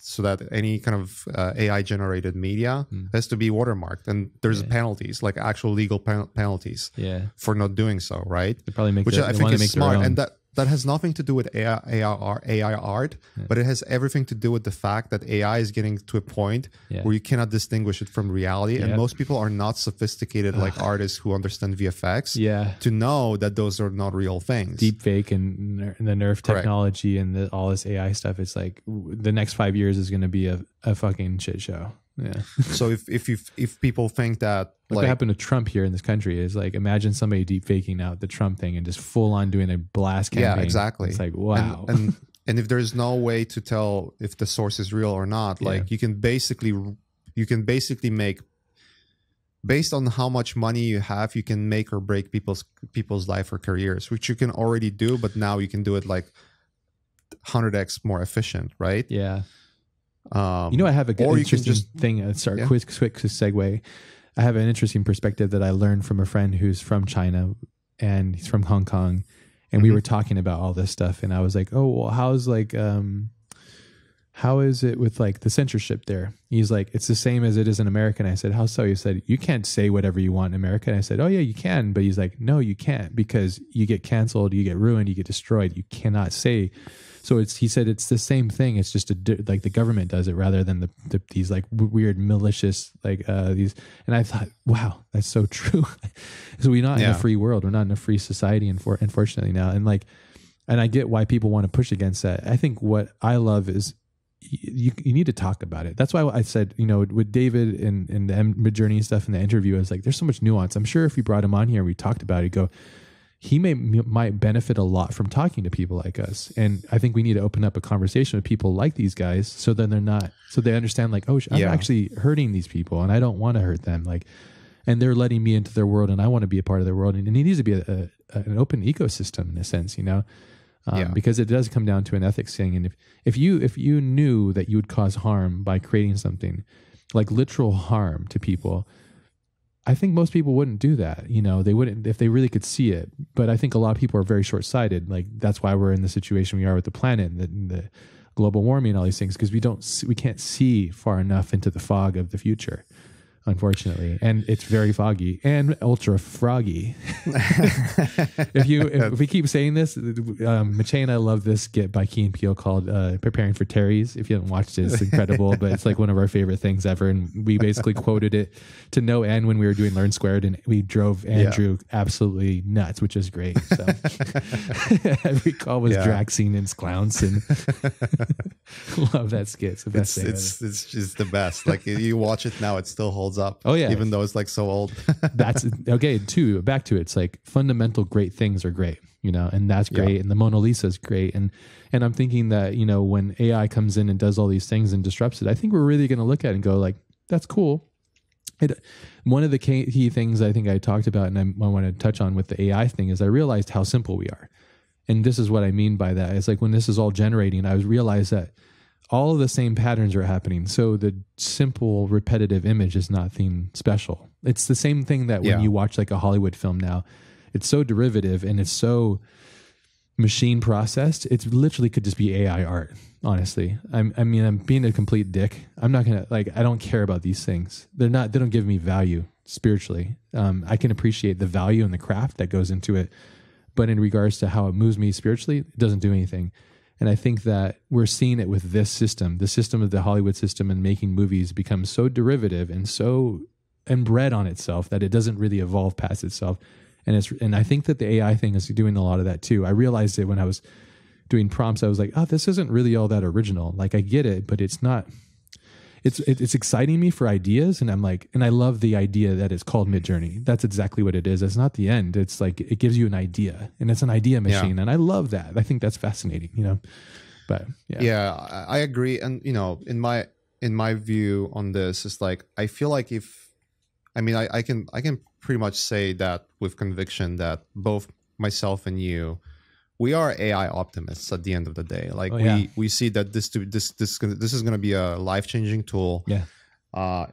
so that any kind of AI generated media has to be watermarked, and there's penalties, like actual legal penalties for not doing so, right? They probably make which I think is smart, and that has nothing to do with AI art, but it has everything to do with the fact that AI is getting to a point where you cannot distinguish it from reality, and most people are not sophisticated like artists who understand VFX to know that those are not real things. Deep fake and the nerf technology and all this AI stuff. It's like the next 5 years is going to be a fucking shit show. Yeah. So if people think that what happened to Trump here in this country is like, imagine somebody deep faking out the Trump thing and just full on doing a blast campaign. Yeah, exactly. It's like, wow. And if there's no way to tell if the source is real or not, like you can basically make, based on how much money you have, you can make or break people's life or careers, which you can already do, but now you can do it like 100x more efficient, right? Yeah. I have a good interesting thing. Quick segue. I have an interesting perspective that I learned from a friend who's from China and he's from Hong Kong, and we were talking about all this stuff, and I was like, oh, well, how is it with like the censorship there? He's like, it's the same as it is in America. And I said, how so? He said, you can't say whatever you want in America. And I said, oh yeah, you can. But he's like, no, you can't, because you get canceled, you get ruined, you get destroyed. You cannot say. So he said it's the same thing. It's just like the government does it rather than these like weird malicious these. And I thought, wow, that's so true. So we're not in a free world. We're not in a free society, unfortunately now. And I get why people want to push against that. I think what I love is you need to talk about it. That's why I said, with David and the Midjourney stuff in the interview, I was like, there's so much nuance. I'm sure if we brought him on here and we talked about it, he might benefit a lot from talking to people like us. And I think we need to open up a conversation with people like these guys, so then they understand like, oh, I'm actually hurting these people and I don't want to hurt them. And they're letting me into their world and I want to be a part of their world. And it needs to be an open ecosystem in a sense, because it does come down to an ethics thing. And if you knew that you would cause harm by creating something, like literal harm to people, I think most people wouldn't do that. They wouldn't if they really could see it. But I think a lot of people are very short-sighted. Like that's why we're in the situation we are with the planet and the global warming and all these things, because we can't see far enough into the fog of the future, unfortunately. And it's very foggy and ultra froggy. If we keep saying this, Mache and I love this skit by Key and Peele called Preparing for Terry's. If you haven't watched it, it's incredible, but it's like one of our favorite things ever. And we basically quoted it to no end when we were doing Learn Squared, and we drove Andrew absolutely nuts, which is great. So every call was Draxine and clowns, and love that skit. It's the best thing. It's just the best. Like you watch it now, it still holds up. Oh yeah, even though it's like so old. That's okay. Too back to it. It's like fundamental great things are great, and that's great. And the Mona Lisa is great. And I'm thinking that when AI comes in and does all these things and disrupts it, I think we're really going to look at it and go like, that's cool. One of the key things I think I talked about, and I want to touch on with the AI thing, is I realized how simple we are. And this is what I mean by that. It's like when this is all generating, I realized that all of the same patterns are happening. So the simple, repetitive image is nothing special. It's the same thing that when you watch like a Hollywood film now, it's so derivative and it's so machine processed. It literally could just be AI art, honestly. I'm being a complete dick. I'm not going to I don't care about these things. They don't give me value spiritually. I can appreciate the value and the craft that goes into it. But in regards to how it moves me spiritually, it doesn't do anything. And I think that we're seeing it with this system. The system of the Hollywood system and making movies becomes so derivative and so inbred on itself that it doesn't really evolve past itself. And I think that the AI thing is doing a lot of that too. I realized it when I was doing prompts. I was like, oh, this isn't really all that original. Like I get it, but it's not. It's exciting me for ideas, and I'm like, and I love the idea that it's called Midjourney. That's exactly what it is. It's not the end. It's like it gives you an idea, and it's an idea machine, and I love that. I think that's fascinating, But yeah, I agree. And in my view on this is like I feel like I can pretty much say that with conviction that both myself and you, we are AI optimists at the end of the day. Like we see that this is gonna be a life-changing tool. Yeah.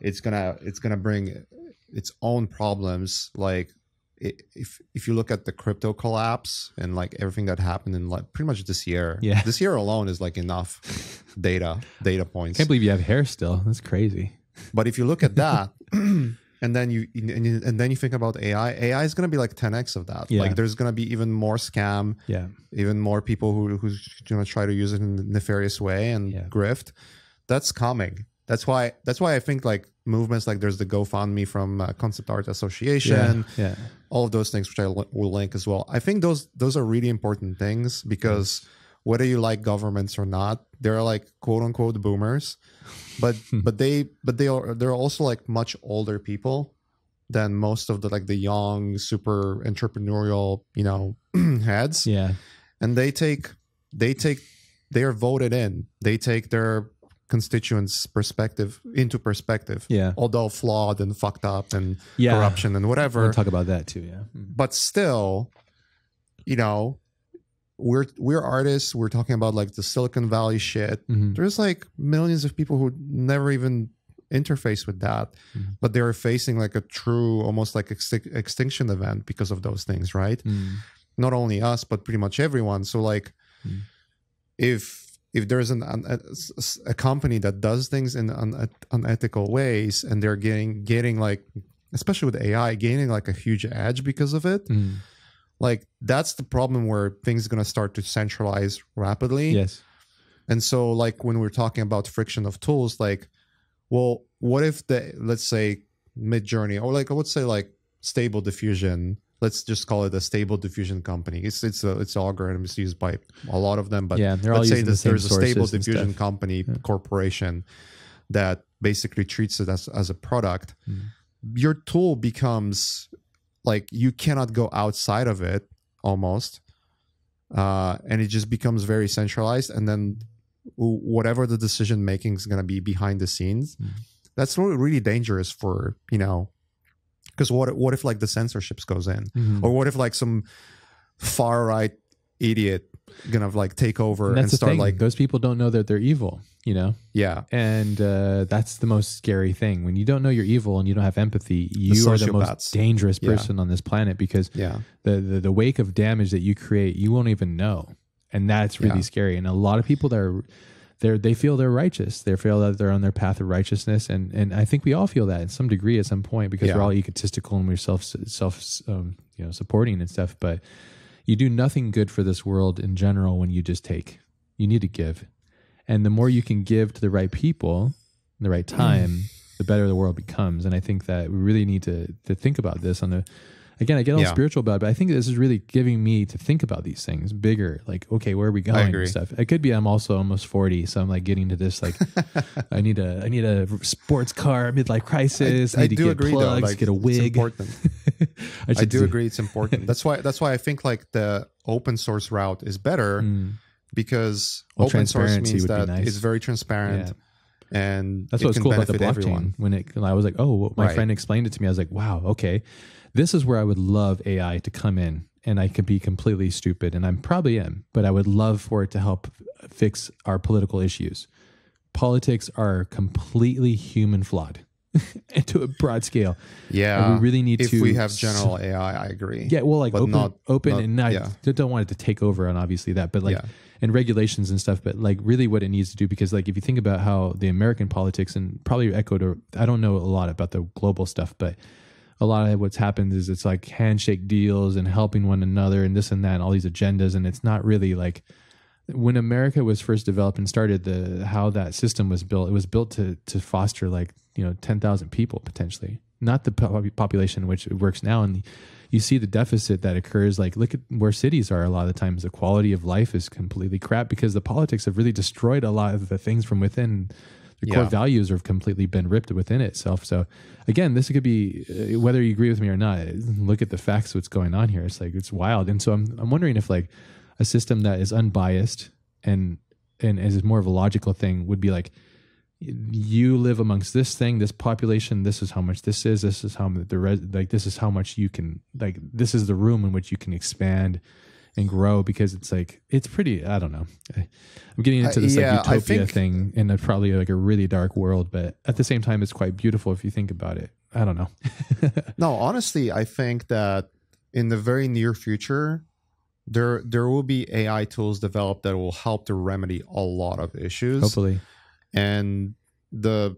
It's gonna bring its own problems. Like if you look at the crypto collapse and like everything that happened in like pretty much this year. Yeah. This year alone is like enough. data points. Can't believe you have hair still. That's crazy. But if you look at that, and then you think about AI is going to be like 10x of that. Yeah. Like there's going to be even more scam, even more people who's going to try to use it in a nefarious way and grift. That's coming. That's why I think like movements like there's the GoFundMe from Concept Art Association, all of those things, which I will link as well. I think those are really important things because whether you like governments or not, they're like quote unquote boomers, but they're also like much older people than most of the young super entrepreneurial heads. Yeah, and they are voted in. They take their constituents' perspective into perspective. Yeah, although flawed and fucked up and corruption and whatever. We'll talk about that too. Yeah, but still, we're artists. We're talking about like the Silicon Valley shit. There's like millions of people who never even interface with that, but they're facing like a true, almost like extinction event because of those things, right? Not only us, but pretty much everyone. So like, if there's a company that does things in unethical ways, and they're getting like, especially with AI, gaining like a huge edge because of it. Like that's the problem where things are going to start to centralize rapidly. Yes. And so like when we're talking about friction of tools, like, well, what if let's say Midjourney, or like, let's say like Stable Diffusion, let's just call it a Stable Diffusion company. It's algorithms used by a lot of them, but they're all let's say there's a Stable Diffusion company, corporation that basically treats it as a product. Your tool becomes like, you cannot go outside of it almost. And it just becomes very centralized. And then whatever the decision making is going to be behind the scenes, that's really dangerous for, because what if like the censorships goes in, or what if like some far right idiot gonna like take over and start like, those people don't know that they're evil, Yeah. And that's the most scary thing. When you don't know you're evil and you don't have empathy, you are the most dangerous person on this planet, because the wake of damage that you create, you won't even know. And that's really scary. And a lot of people they feel they're righteous. They feel that they're on their path of righteousness. And I think we all feel that in some degree at some point, because we're all egotistical and we're self supporting and stuff. But you do nothing good for this world in general when you just take. You need to give. And the more you can give to the right people in the right time, the better the world becomes. And I think that we really need to think about this again, I get all spiritual about it, but I think this is really giving me to think about these things bigger. Like, okay, where are we going and stuff? It could be I'm also almost 40, so I'm like getting to this, like, I need a sports car, midlife crisis. I need to get plugs, like, get a wig. It's important. I do agree it's important. That's why I think like the open source route is better, because open source means that it's very transparent. And that's what's cool about the blockchain. When I was like, oh, my friend explained it to me. I was like, wow, okay. This is where I would love AI to come in, and I could be completely stupid, and I probably am, but I would love for it to help fix our political issues. Politics are completely human flawed and to a broad scale. Yeah. And we really need if we have general AI, I agree. Yeah. Well, like open, I don't want it to take over on obviously that, but like, and regulations and stuff, but like really what it needs to do, because like if you think about how the American politics, and probably echoed, I don't know a lot about the global stuff, but a lot of what's happened is it's like handshake deals and helping one another and this and that and all these agendas. And it's not really like when America was first developed and started, how that system was built. It was built to foster like, 10,000 people potentially, not the population in which it works now. And you see the deficit that occurs. Like, look at where cities are. A lot of the times the quality of life is completely crap because the politics have really destroyed a lot of the things from within. The core values have completely been ripped within itself. So again, this could be, whether you agree with me or not, look at the facts, what's going on here. It's like, it's wild. And so I'm wondering if like a system that is unbiased and is more of a logical thing would be like, you live amongst this thing, this population, this is how much this is how this is how much you can, like, this is the room in which you can expand and grow, because it's like, it's pretty, I don't know. I'm getting into this like utopia thing in probably like a really dark world, but at the same time, it's quite beautiful if you think about it. I don't know. No, honestly, I think that in the very near future, there will be AI tools developed that will help to remedy a lot of issues. Hopefully. And the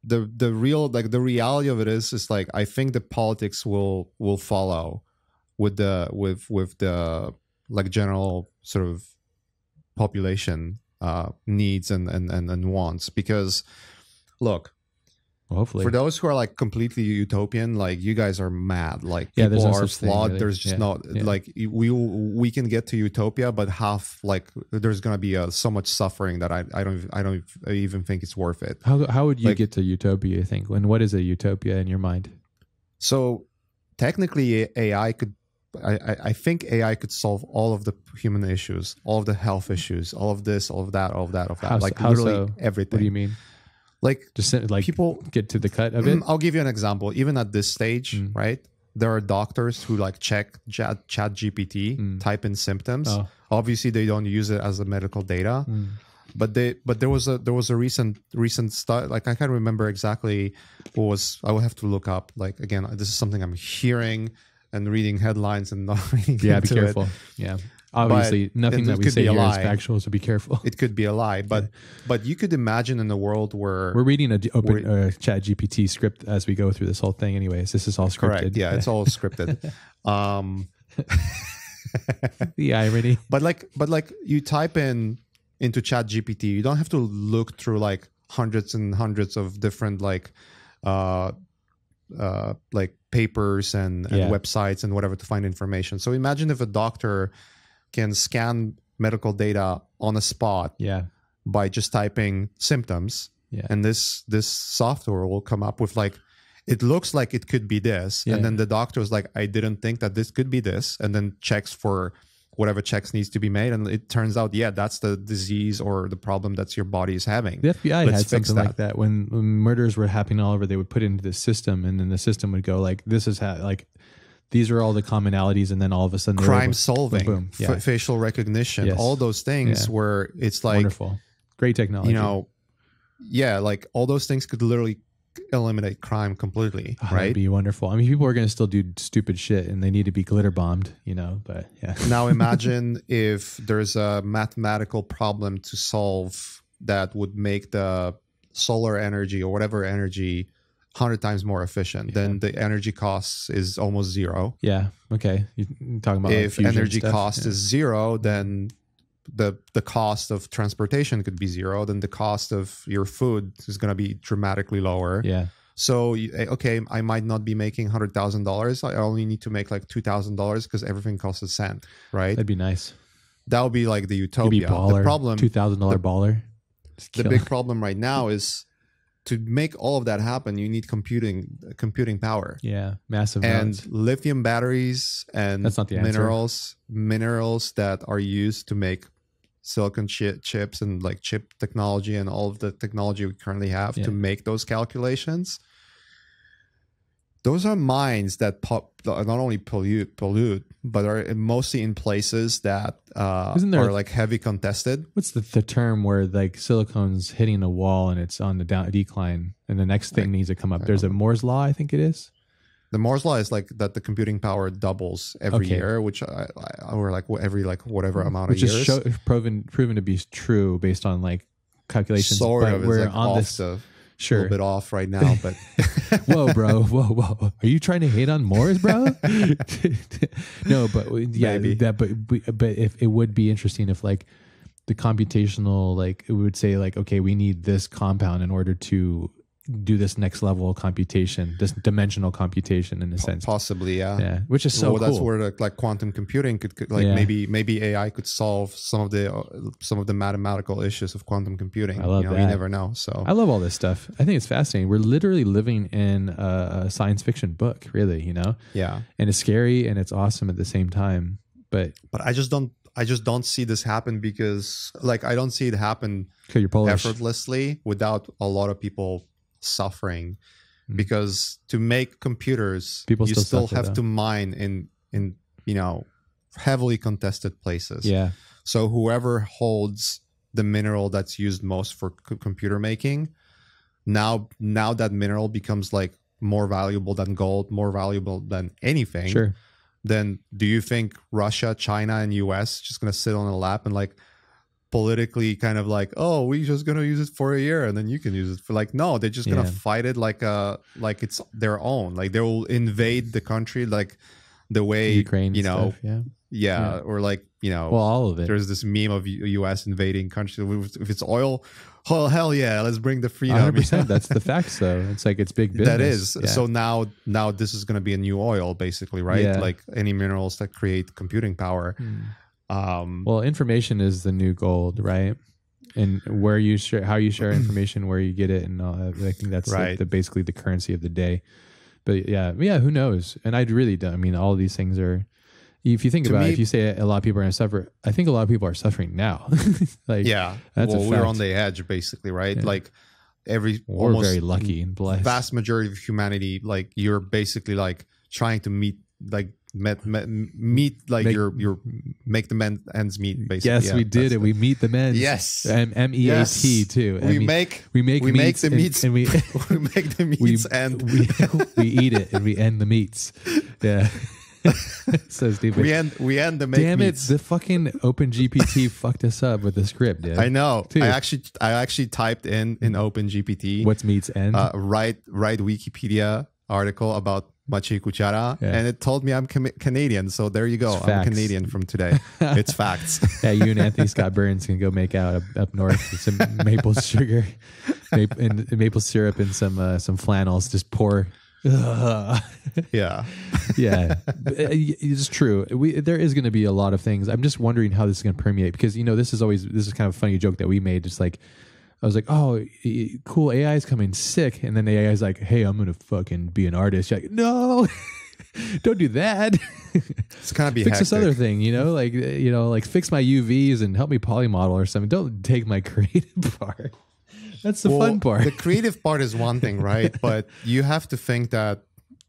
real, like, the reality of it is like, I think the politics will follow with the like general sort of population needs and wants. Because look, Well, hopefully, for those who are like completely utopian, like, you guys are mad. Like, yeah, there's people no are such thing, flawed. really. There's just Yeah, not yeah. like, we can get to utopia, but like, there's gonna be so much suffering that I don't even think it's worth it. How would you Like, get to utopia, you think? And what is a utopia in your mind? so technically, AI could. I think AI could solve all of the human issues, all of the health issues, all of this, all of that, all of that, all of that. How, Like, how literally so? everything. What do you mean? Like, Just like people get to the cut of it? I'll give you an example. Even at this stage, right? There are doctors who like check chat GPT, type in symptoms. Oh. Obviously, they don't use it as a medical data, but there was a recent study. Like, I can't remember exactly what was. I will have to look up. Like, again, this is something I'm hearing and reading headlines and not reading. Yeah, be into careful. It. Yeah. Obviously, nothing and that it we could say be a here is lie. factual, so be careful. It could be a lie, but you could imagine in a world where We're reading a open chat GPT script as we go through this whole thing anyways. This is all scripted. correct. Yeah, it's all scripted. The irony. But like you type into chat GPT, you don't have to look through like hundreds and hundreds of different like papers and websites and whatever to find information. So imagine if a doctor can scan medical data on the spot, by just typing symptoms, and this software will come up with like, it looks like it could be this, and then the doctor is like, I didn't think that this could be this, and then checks for whatever checks needs to be made, and it turns out, that's the disease or the problem that's your body is having. The FBI Let's had fix something like that when murders were happening all over. They would put it into the system, and then the system would go like, "This is how like." These are all the commonalities, and then all of a sudden, crime solving, boom, facial recognition, all those things where it's like wonderful, great technology. You know, like all those things could literally eliminate crime completely, right? That'd be wonderful. I mean, people are going to still do stupid shit, and they need to be glitter bombed, But Now imagine if there's a mathematical problem to solve that would make the solar energy or whatever energy 100 times more efficient, then the energy cost is almost zero. Yeah. Okay. You're talking about if energy cost is zero, then the cost of transportation could be zero. Then the cost of your food is going to be dramatically lower. Yeah. So, okay, I might not be making $100,000. I only need to make like $2,000 because everything costs a cent, right? That'd be nice. That would be like the utopia. You'd be baller, the problem, $2,000 baller. The big problem right now is, to make all of that happen, you need computing power. Yeah, massive and amounts. Lithium batteries and that's not the minerals that are used to make silicon chips and like chip technology and all of the technology we currently have to make those calculations. Those are mines that not only pollute, but are mostly in places that are like heavy contested. What's the term where like silicone's hitting a wall and it's on the decline, and the next thing needs to come up? There's a Moore's law, I think it is. The Moore's law is like that the computing power doubles every year, which or like every like whatever amount of years. Which is proven to be true based on like calculations. Sort but of, we're like on this. Sure. A little bit off right now, but whoa, bro, whoa! Are you trying to hate on Moore's, bro? No, but maybe. But if it would be interesting if like the computational, like it would say like, okay, we need this compound in order to do this next level of computation, this dimensional computation in a sense. Possibly, yeah. Which is so cool. That's where like quantum computing could like maybe AI could solve some of the mathematical issues of quantum computing. I love that. You never know. So I love all this stuff. I think it's fascinating. We're literally living in a science fiction book, really, Yeah. And it's scary and it's awesome at the same time. But I just don't see this happen because like I don't see it happen you're Polish. effortlessly without a lot of people suffering, because to make computers you still have to mine in heavily contested places. Yeah. So whoever holds the mineral that's used most for computer making, now that mineral becomes like more valuable than gold, more valuable than anything. Sure. then do you think Russia, China, and US just gonna sit on a lap and like politically kind of like, oh, we just gonna use it for a year and then you can use it for like, no, they're just gonna fight it like it's their own. Like they will invade the country like the way Ukraine, you know, stuff, yeah, or like, you know, well, all of it. There's this meme of US invading countries. If it's oil, oh hell yeah, let's bring the freedom. 100%. That's the facts, though. It's like it's big business. That is. Yeah. So now this is going to be a new oil, basically, right? Yeah. Like any minerals that create computing power. Well, information is the new gold, right? And where you share, how you share information, where you get it, and all that. I think that's right. like basically the currency of the day. But yeah, who knows? And I really don't. I mean, all of these things are. If you think about it, if you say a lot of people are going to suffer, I think a lot of people are suffering now. Like, yeah, that's a fact. We're on the edge, basically, right? Yeah. Like we're very lucky and blessed. Vast majority of humanity, like you're basically like trying to meet like make the ends meet. Basically, yes, we did it. We meet the men. Yes, MEAT too. We make the meats and we we make the meats and we eat it and we end the meats. Yeah. So stupid. We end the make Damn meats. It, the fucking OpenGPT fucked us up with the script, dude. I know. Dude. I actually typed in OpenGPT what's meats end. Write Wikipedia article about Maciej Kuchara, and it told me I'm Canadian. So there you go. I'm Canadian from today. It's facts. Yeah, you and Anthony Scott Burns can go make out up north with some maple sugar, and maple syrup, and some flannels. Just pour. Yeah. It's true. There is going to be a lot of things. I'm just wondering how this is going to permeate, because this is kind of a funny joke that we made. Just like I was like, oh, cool, AI is coming sick, and then the AI is like, hey, I'm going to fucking be an artist. You're like, no. Don't do that. It's kind of be fix hectic. This other thing, like fix my UVs and help me polymodel or something. Don't take my creative part. That's the fun part. The creative part is one thing, right? But you have to think that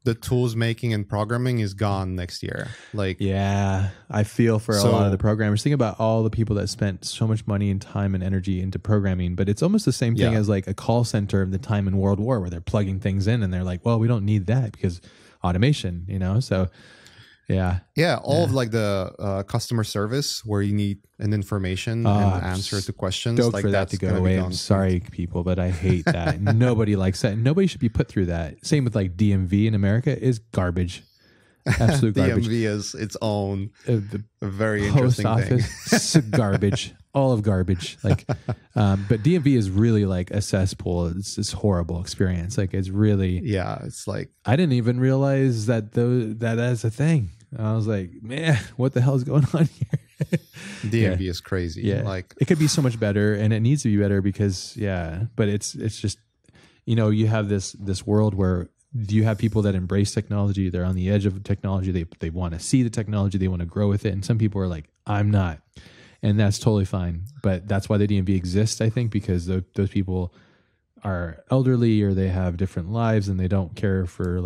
the tools making and programming is gone next year. Like, yeah, I feel for a lot of the programmers. Think about all the people that spent so much money and time and energy into programming, but it's almost the same thing as like a call center of the time in World War, where they're plugging things in and they're like, well, we don't need that because automation, so all of like the customer service where you need an information and answer to questions like for that to go away. I'm sorry, people, but I hate that. Nobody likes that. Nobody should be put through that. Same with like DMV in America is garbage. Absolute garbage. DMV is its own very post interesting office thing. Garbage. All of garbage. Like, but DMV is really like a cesspool. It's this horrible experience. Like, it's really it's like I didn't even realize that that's a thing. I was like, man, what the hell is going on here? DMV is crazy. Yeah, like it could be so much better, and it needs to be better because but it's just you have this world where you have people that embrace technology. They're on the edge of technology. They want to see the technology. They want to grow with it, and some people are like, I'm not, and that's totally fine. But that's why the DMV exists, I think, because those people are elderly or they have different lives and they don't care for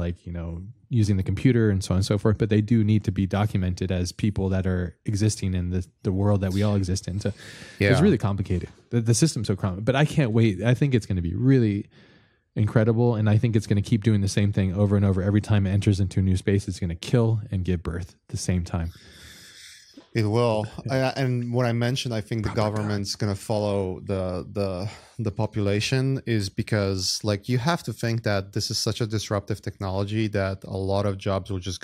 using the computer and so on and so forth, but they do need to be documented as people that are existing in the world that we all exist in. So it's really complicated. The system's so complicated, but I can't wait. I think it's going to be really incredible, and I think it's going to keep doing the same thing over and over. Every time it enters into a new space, it's going to kill and give birth at the same time. It will. And what I mentioned, I think the government's going to follow the population, is because like you have to think that this is such a disruptive technology that a lot of jobs will just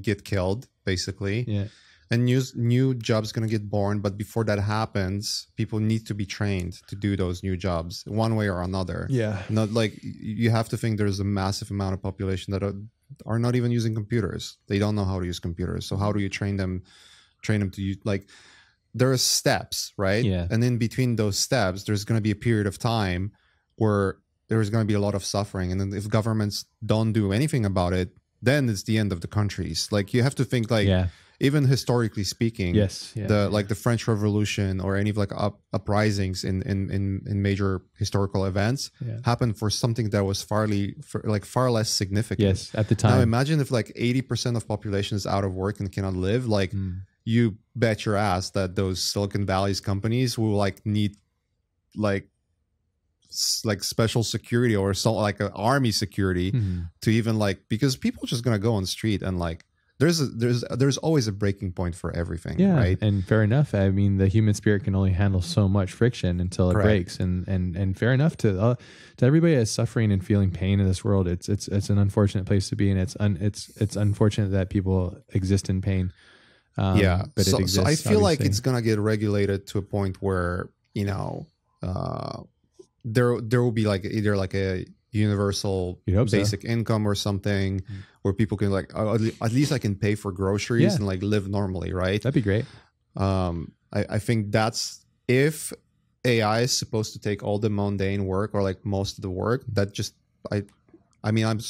get killed basically. Yeah. And new jobs going to get born. But before that happens, people need to be trained to do those new jobs one way or another. Yeah. Not like you have to think there's a massive amount of population that are not even using computers. They don't know how to use computers. So how do you train them to use, like, there are steps, right? Yeah. And in between those steps, there's going to be a period of time where there's going to be a lot of suffering. And then if governments don't do anything about it, then it's the end of the countries. Like, you have to think like, even historically speaking, the French Revolution or any of like uprisings in major historical events happened for something that was far less significant. Yes, at the time. Now imagine if like 80% of population is out of work and cannot live. Like, you bet your ass that those Silicon Valley's companies will like need like special security or so, like an army security to even like, because people are just gonna go on the street and like there's always a breaking point for everything, Yeah, right? and fair enough. I mean, the human spirit can only handle so much friction until it Correct. breaks, and fair enough to everybody that's suffering and feeling pain in this world. It's an unfortunate place to be, and it's unfortunate that people exist in pain. Yeah, but so, it exists, so I feel like obviously. it's gonna get regulated to a point where, you know, there will be like either like a universal You'd hope so. basic income or something where people can like at least I can pay for groceries Yeah. and like live normally, right? That'd be great. I think that's if AI is supposed to take all the mundane work or like most of the work, that just I mean I'm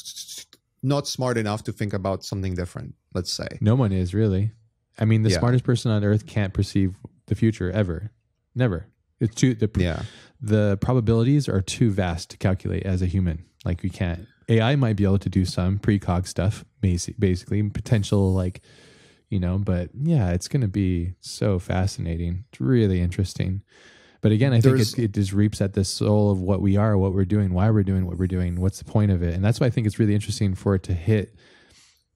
not smart enough to think about something different, let's say. No one is really. I mean, the Yeah. smartest person on earth can't perceive the future ever, never. It's too the probabilities are too vast to calculate as a human. Like we can't. AI might be able to do some precog stuff, basically potential, like, you know. But yeah, it's going to be so fascinating. It's really interesting. But again, I think it just reaps at the soul of what we are, what we're doing, why we're doing what we're doing, what's the point of it, and that's why I think it's really interesting for it to hit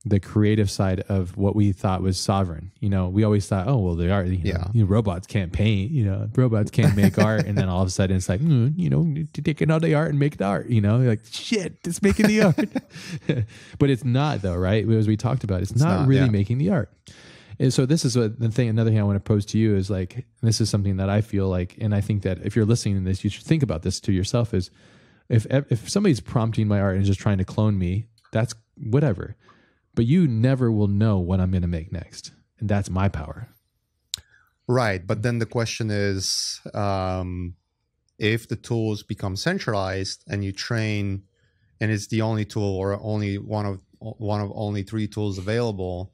the creative side of what we thought was sovereign. You know, we always thought, oh, well, they are, you know, robots can't paint, you know, robots can't make art. And then all of a sudden it's like, you know, to take another art and make the art, you know, like, shit, it's making the art. But it's not though, right? As we talked about, it's not really making the art. And so this is another thing I want to pose to you is like, and this is something that I feel like, and I think that if you're listening to this, you should think about this to yourself is if somebody's prompting my art and just trying to clone me, that's whatever. But you never will know what I'm going to make next. And that's my power. Right. But then the question is, if the tools become centralized and you train and it's the only tool or only one of only 3 tools available,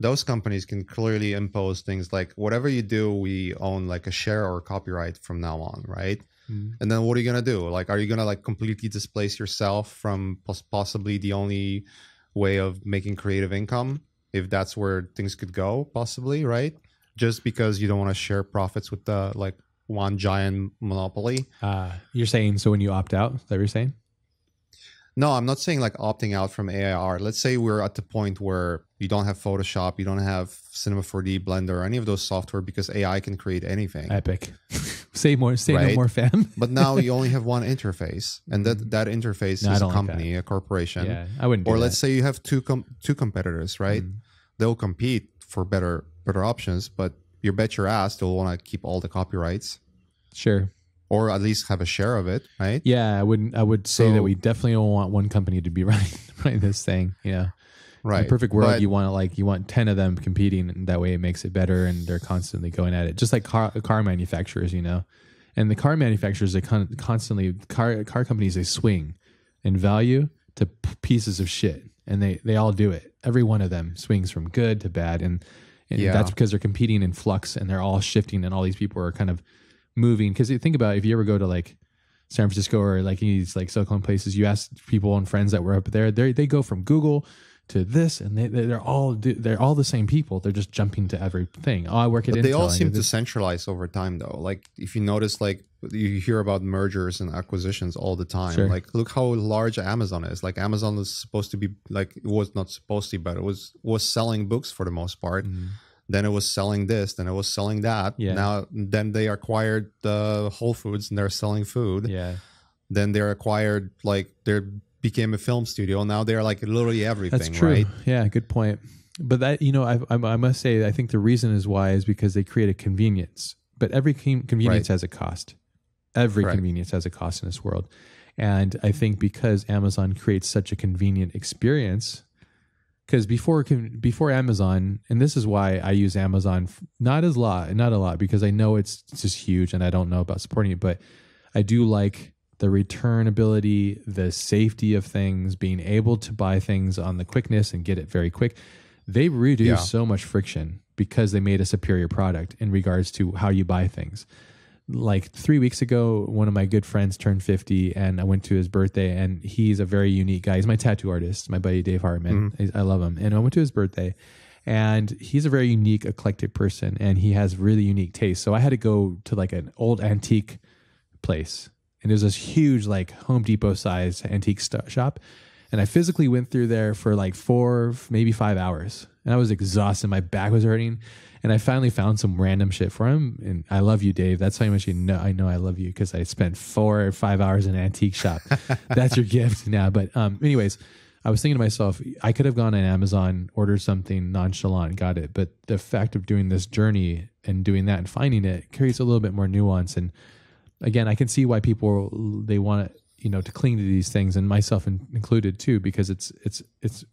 those companies can clearly impose things like whatever you do, we own like a share or copyright from now on. Right. And then what are you going to do? Like, are you going to like completely displace yourself from possibly the only way of making creative income, if that's where things could go, possibly, right? Just because you don't want to share profits with the like one giant monopoly. You're saying, so when you opt out, is that what you're saying? No, I'm not saying like opting out from AIR. Let's say we're at the point where you don't have Photoshop, you don't have Cinema 4D, Blender, or any of those software because AI can create anything. Epic. Say no more, fam. But now you only have one interface, and that interface is a company, a corporation. Yeah, I wouldn't do Or that. let's say you have two competitors, right? They'll compete for better options, but you bet your ass they'll want to keep all the copyrights. Sure. Or at least have a share of it, right? Yeah, I would say that we definitely don't want one company to be running this thing. Yeah. Right. In a perfect world, you want 10 of them competing, and that way it makes it better, and they're constantly going at it. Just like car manufacturers, you know. And the car manufacturers, they constantly car companies, they swing in value to pieces of shit, and they all do it. Every one of them swings from good to bad, and that's because they're competing in flux, and they're all shifting, and all these people are kind of moving. Because you think about it, if you ever go to like San Francisco or like these like Silicon places, you ask people and friends that were up there, they go from Google to this, and they're all the same people. They're just jumping to everything. Oh, I work at Intel. They all seem to centralize over time, though. Like if you notice, like you hear about mergers and acquisitions all the time. Sure. Like look how large Amazon is. Like Amazon was supposed to be like, it was not supposed to, but it was selling books for the most part. Then it was selling this, then it was selling that. Yeah. Then they acquired the Whole Foods and they're selling food. Yeah. Then they're acquired, like they became a film studio. Now they're like literally everything. That's true. Right? Yeah, good point. But that, you know, I must say, I think the reason is why is because they create a convenience. But every convenience has a cost. Every convenience has a cost in this world. And I think because Amazon creates such a convenient experience, because before Amazon, and this is why I use Amazon, not a lot, because I know it's just huge and I don't know about supporting it, but I do like the return ability, the safety of things, being able to buy things on the quickness and get it very quick. They reduce so much friction because they made a superior product in regards to how you buy things. Like 3 weeks ago, one of my good friends turned 50 and I went to his birthday, and he's a very unique guy. He's my tattoo artist, my buddy Dave Hartman. I love him. And I went to his birthday, and he's a very unique, eclectic person, and he has really unique taste. So I had to go to like an old antique place, and there's this huge like Home Depot size antique shop. And I physically went through there for like 4, maybe 5 hours. And I was exhausted. My back was hurting. And I finally found some random shit for him. And I love you, Dave. That's how much you know. I know I love you because I spent 4 or 5 hours in an antique shop. That's your gift now. But anyways, I was thinking to myself, I could have gone on Amazon, ordered something nonchalant, got it. But the fact of doing this journey and doing that and finding it creates a little bit more nuance. And again, I can see why people, they want to, to cling to these things, and myself included too, because it's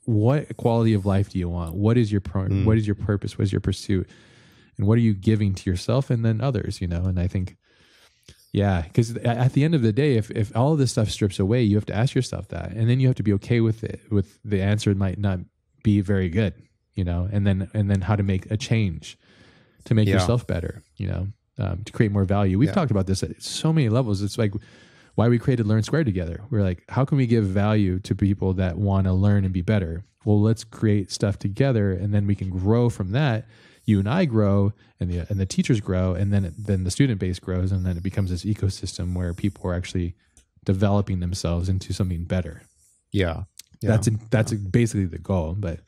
what quality of life do you want? What is your what is your purpose? What is your pursuit? And what are you giving to yourself and then others, And I think, because at the end of the day, if all of this stuff strips away, you have to ask yourself that, and then you have to be okay with it, with the answer might not be very good, and then how to make a change to make yourself better, to create more value. We've talked about this at so many levels. It's like why we created Learn Square together. We're like, how can we give value to people that want to learn and be better? Well, let's create stuff together, and then we can grow from that. You and I grow, and the teachers grow, and then the student base grows, and then it becomes this ecosystem where people are actually developing themselves into something better. Yeah. That's basically the goal, but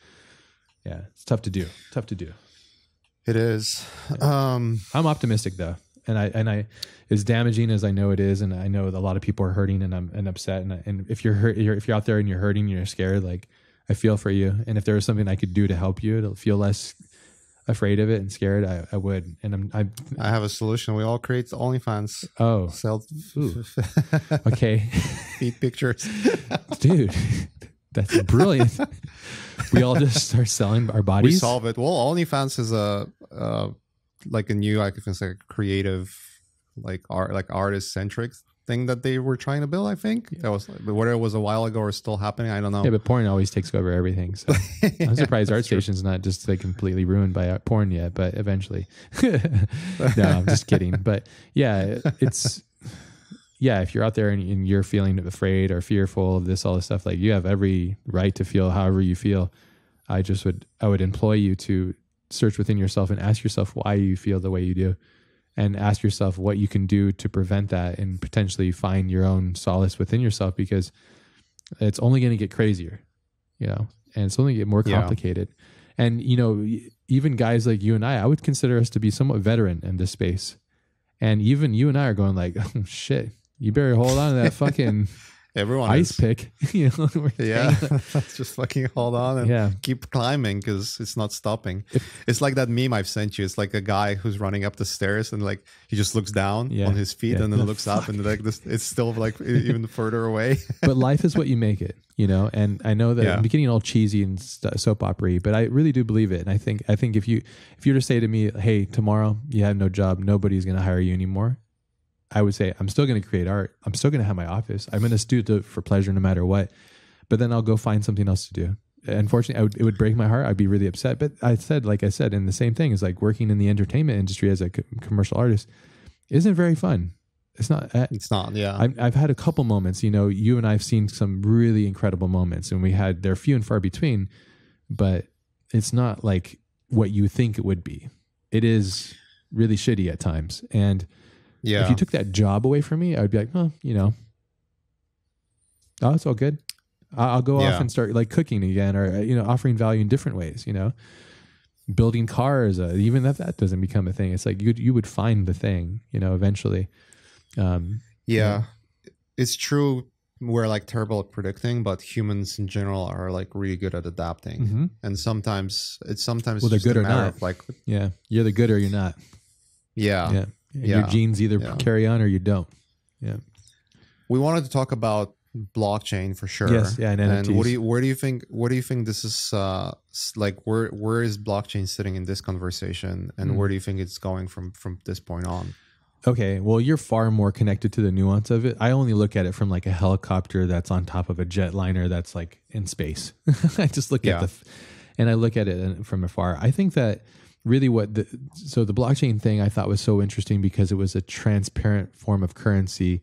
it's tough to do. It is. I'm optimistic though. And I, as damaging as I know it is, and I know that a lot of people are hurting and upset. And if if you're out there and you're hurting, and you're scared, like I feel for you. And if there was something I could do to help you to feel less afraid of it and scared, I would. And I have a solution. We all create OnlyFans. Oh, sell. Okay. Feed pictures, dude. That's brilliant. We all just start selling our bodies. We solve it. Well, OnlyFans is like a new, I can say, creative, like artist centric thing that they were trying to build. I think that was, whether it was a while ago or still happening, I don't know. Yeah, but porn always takes over everything. So I'm surprised ArtStation's not just like completely ruined by porn yet, but eventually. No, I'm just kidding. But if you're out there and you're feeling afraid or fearful of all this stuff, like you have every right to feel however you feel. I would employ you to search within yourself and ask yourself why you feel the way you do, and ask yourself what you can do to prevent that, and potentially find your own solace within yourself, because it's only going to get crazier, and it's only going to get more complicated. And, even guys like you and I would consider us to be somewhat veteran in this space. And even you and I are going like, oh shit, you better hold on to that fucking everyone ice pick. Let's just fucking hold on and keep climbing, because it's not stopping. It's like that meme I've sent you. It's like a guy who's running up the stairs, and like he just looks down on his feet and then looks up, and like this, it's still like even further away. But life is what you make it, and I know that I'm getting all cheesy and soap opera-y, but I really do believe it. And I think if you were to say to me, hey, tomorrow you have no job, nobody's going to hire you anymore, I would say, I'm still going to create art. I'm still going to have my office. I'm going to do it for pleasure no matter what. But then I'll go find something else to do. Unfortunately, it would break my heart. I'd be really upset. But like I said, and the same thing is like working in the entertainment industry as a commercial artist isn't very fun. It's not. It's not, yeah. I've had a couple moments, you and I have seen some really incredible moments, and they're few and far between, but it's not like what you think it would be. It is really shitty at times. And if you took that job away from me, I would be like, oh, it's all good. I'll go off and start like cooking again, or, offering value in different ways, building cars, even if that doesn't become a thing. It's like you would find the thing, eventually. It's true. We're like terrible at predicting, but humans in general are like really good at adapting. Mm-hmm. And sometimes well, they're good or not. Of like, you're the good or you're not. Yeah. Your genes either carry on or you don't. Yeah. We wanted to talk about blockchain for sure. Yes. Yeah. And NFTs. And where do you think this is like, where is blockchain sitting in this conversation, and where do you think it's going from this point on? Okay. Well, you're far more connected to the nuance of it. I only look at it from like a helicopter that's on top of a jetliner that's like in space. I just look at and I look at it from afar. I think that really the blockchain thing I thought was so interesting because it was a transparent form of currency.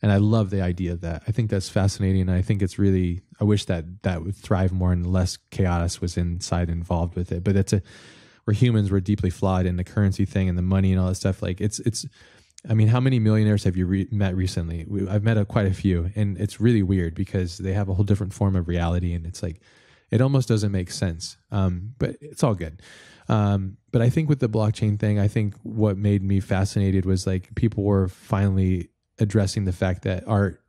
And I love the idea of that. I think that's fascinating. And I think it's really, I wish that would thrive more and less chaos was involved with it. But we're humans, we're deeply flawed in the currency thing and the money and all that stuff. Like it's I mean, how many millionaires have you met recently? I've met quite a few, and it's really weird because they have a whole different form of reality, and it's like, it almost doesn't make sense. But it's all good. But I think with the blockchain thing, I think what made me fascinated was like people were finally addressing the fact that art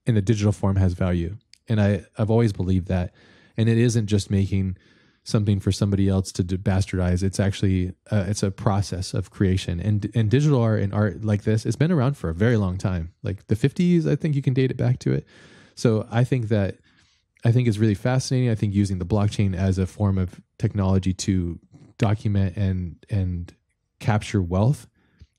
in the digital form has value. And I've always believed that. And it isn't just making something for somebody else to bastardize. It's actually it's a process of creation. And digital art and art like this, it's been around for a very long time. Like the 50s, I think you can date it back to it. So I think it's really fascinating. I think using the blockchain as a form of technology to document and capture wealth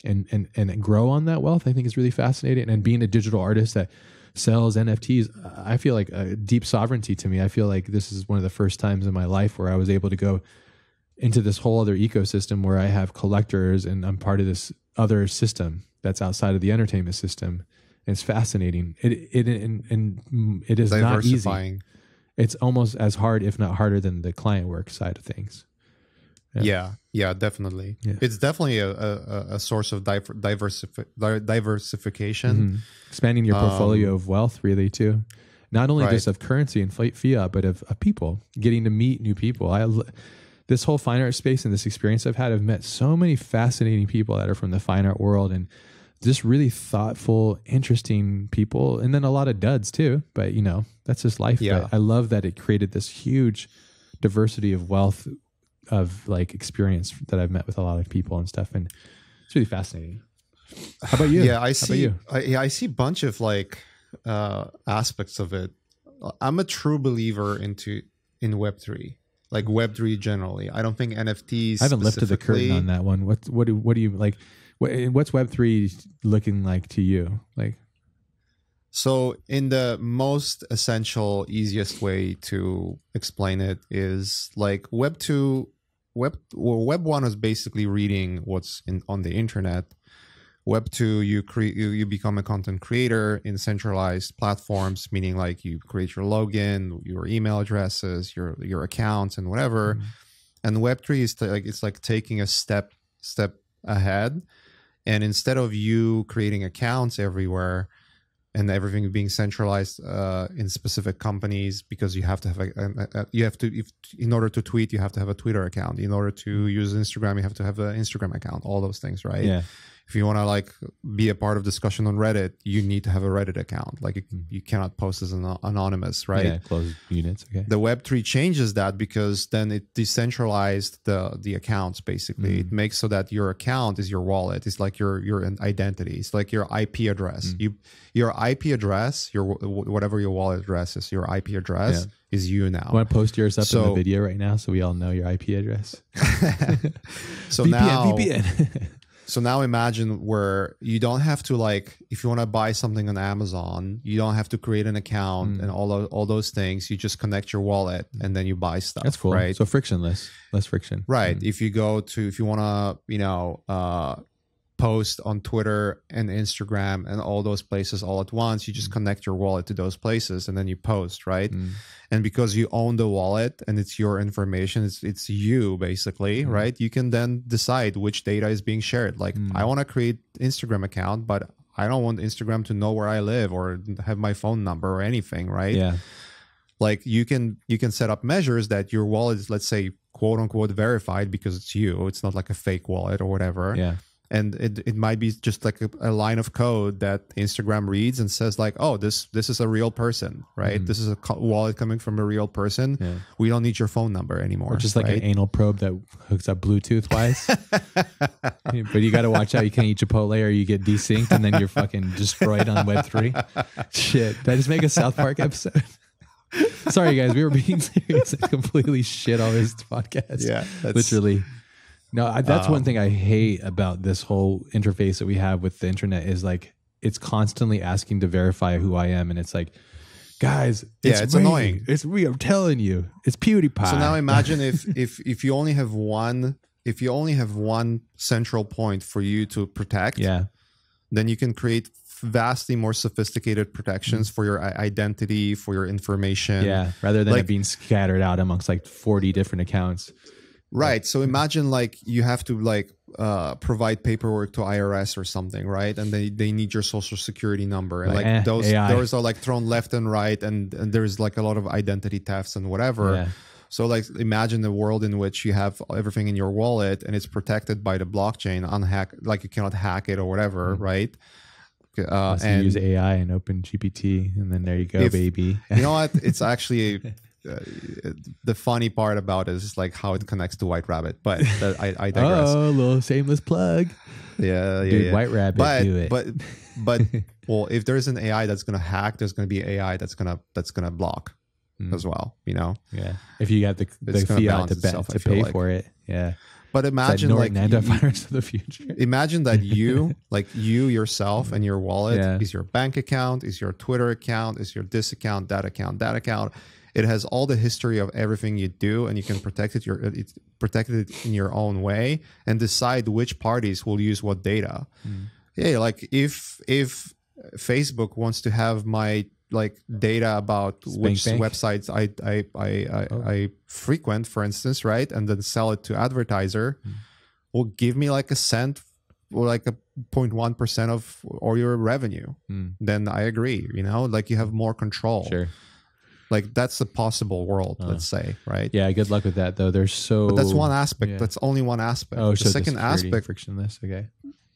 and grow on that wealth, I think is really fascinating. And being a digital artist that sells NFTs, I feel like a deep sovereignty to me. I feel like this is one of the first times in my life where I was able to go into this whole other ecosystem where I have collectors and I'm part of this other system that's outside of the entertainment system. And it's fascinating. It is not easy. It's almost as hard, if not harder, than the client work side of things. Yeah, definitely. Yeah. It's definitely a source of diversification. Mm-hmm. Expanding your portfolio of wealth, really, too. Not only just of currency and fiat, but of people, getting to meet new people. This whole fine art space and this experience I've met so many fascinating people that are from the fine art world and just really thoughtful, interesting people. And then a lot of duds, too. But, that's just life. Yeah. But I love that it created this huge diversity of wealth of like experience that I've met with a lot of people and stuff, and it's really fascinating. How about you? Yeah, I see. I see a bunch of like aspects of it. I'm a true believer in Web3, like Web3 generally. I don't think NFTs. I haven't lifted the curtain on that one. What do you like? What's Web3 looking like to you? Like, so in the most essential, easiest way to explain it is like Web 1 is basically reading what's on the internet. Web 2, you become a content creator in centralized platforms, meaning like you create your login, your email addresses, your accounts, and whatever. Mm-hmm. And Web 3 is it's like taking a step ahead, and instead of you creating accounts everywhere and everything being centralized in specific companies, because you have to have in order to tweet, you have to have a Twitter account. In order to use Instagram, you have to have an Instagram account. All those things, right? Yeah. If you want to like be a part of discussion on Reddit, you need to have a Reddit account. Like you cannot post as anonymous, right? Yeah, closed units. Okay. The Web3 changes that because then it decentralized the accounts. Basically, it makes so that your account is your wallet. It's like your identity. It's like your IP address. Your IP address, whatever your wallet address is, your IP address is you now. You want to post yours up in the video right now so we all know your IP address? So VPN. So now imagine where you don't have to, like, if you want to buy something on Amazon, you don't have to create an account and all those things. You just connect your wallet and then you buy stuff. That's cool. Right? So frictionless, less friction. Right. If you want to, post on Twitter and Instagram and all those places all at once, you just connect your wallet to those places and then you post, right? And because you own the wallet and it's your information, it's you basically, right? You can then decide which data is being shared. Like I want to create Instagram account, but I don't want Instagram to know where I live or have my phone number or anything, right? Yeah. Like you can set up measures that your wallet is, let's say, quote unquote verified because it's you. It's not like a fake wallet or whatever. Yeah. And it might be just like a line of code that Instagram reads and says like, oh, this is a real person, right? This is a wallet coming from a real person. Yeah. We don't need your phone number anymore. Or just like an anal probe that hooks up Bluetooth wise. But you got to watch out. You can't eat Chipotle or you get desynced and then you're fucking destroyed on Web3. Shit. Did I just make a South Park episode? Sorry, guys. We were being serious. I completely shit all this podcast. Yeah. Literally. No, that's one thing I hate about this whole interface that we have with the internet is like it's constantly asking to verify who I am, and it's like, guys, it's annoying. It's I'm telling you, it's PewDiePie. So now imagine if you only have one central point for you to protect, then you can create vastly more sophisticated protections for your identity, for your information. Yeah, rather than it being scattered out amongst like 40 different accounts. Right. So imagine like you have to like provide paperwork to IRS or something, right? And they need your social security number. And like those are like thrown left and right, and there's like a lot of identity thefts and whatever. Yeah. So like imagine a world in which you have everything in your wallet and it's protected by the blockchain, like you cannot hack it or whatever, right? And use AI and Open GPT, and then there you go, baby. You know what? It's actually the funny part about it is like how it connects to White Rabbit, but I digress. Oh, a little shameless plug. Yeah, dude, yeah. White Rabbit, do it. But well, if there's an AI that's gonna hack, there's gonna be AI that's gonna block as well. You know. Yeah. If you have the fiat to pay for it, yeah. But imagine like antivirus of the future. Imagine that you yourself and your wallet is your bank account, is your Twitter account, is your this account, that account, that account. It has all the history of everything you do, and you can protect it in your own way and decide which parties will use what data. Yeah, like if Facebook wants to have my like data about which websites I frequent, for instance, right, and then sell it to advertiser, will give me like a cent or like a 0.1% of all your revenue. Then I agree. You know, like you have more control. Sure. Like that's a possible world, let's say, right? Yeah, good luck with that though. But that's one aspect. Yeah. That's only one aspect. Oh, the so second aspect, frictionless. Okay.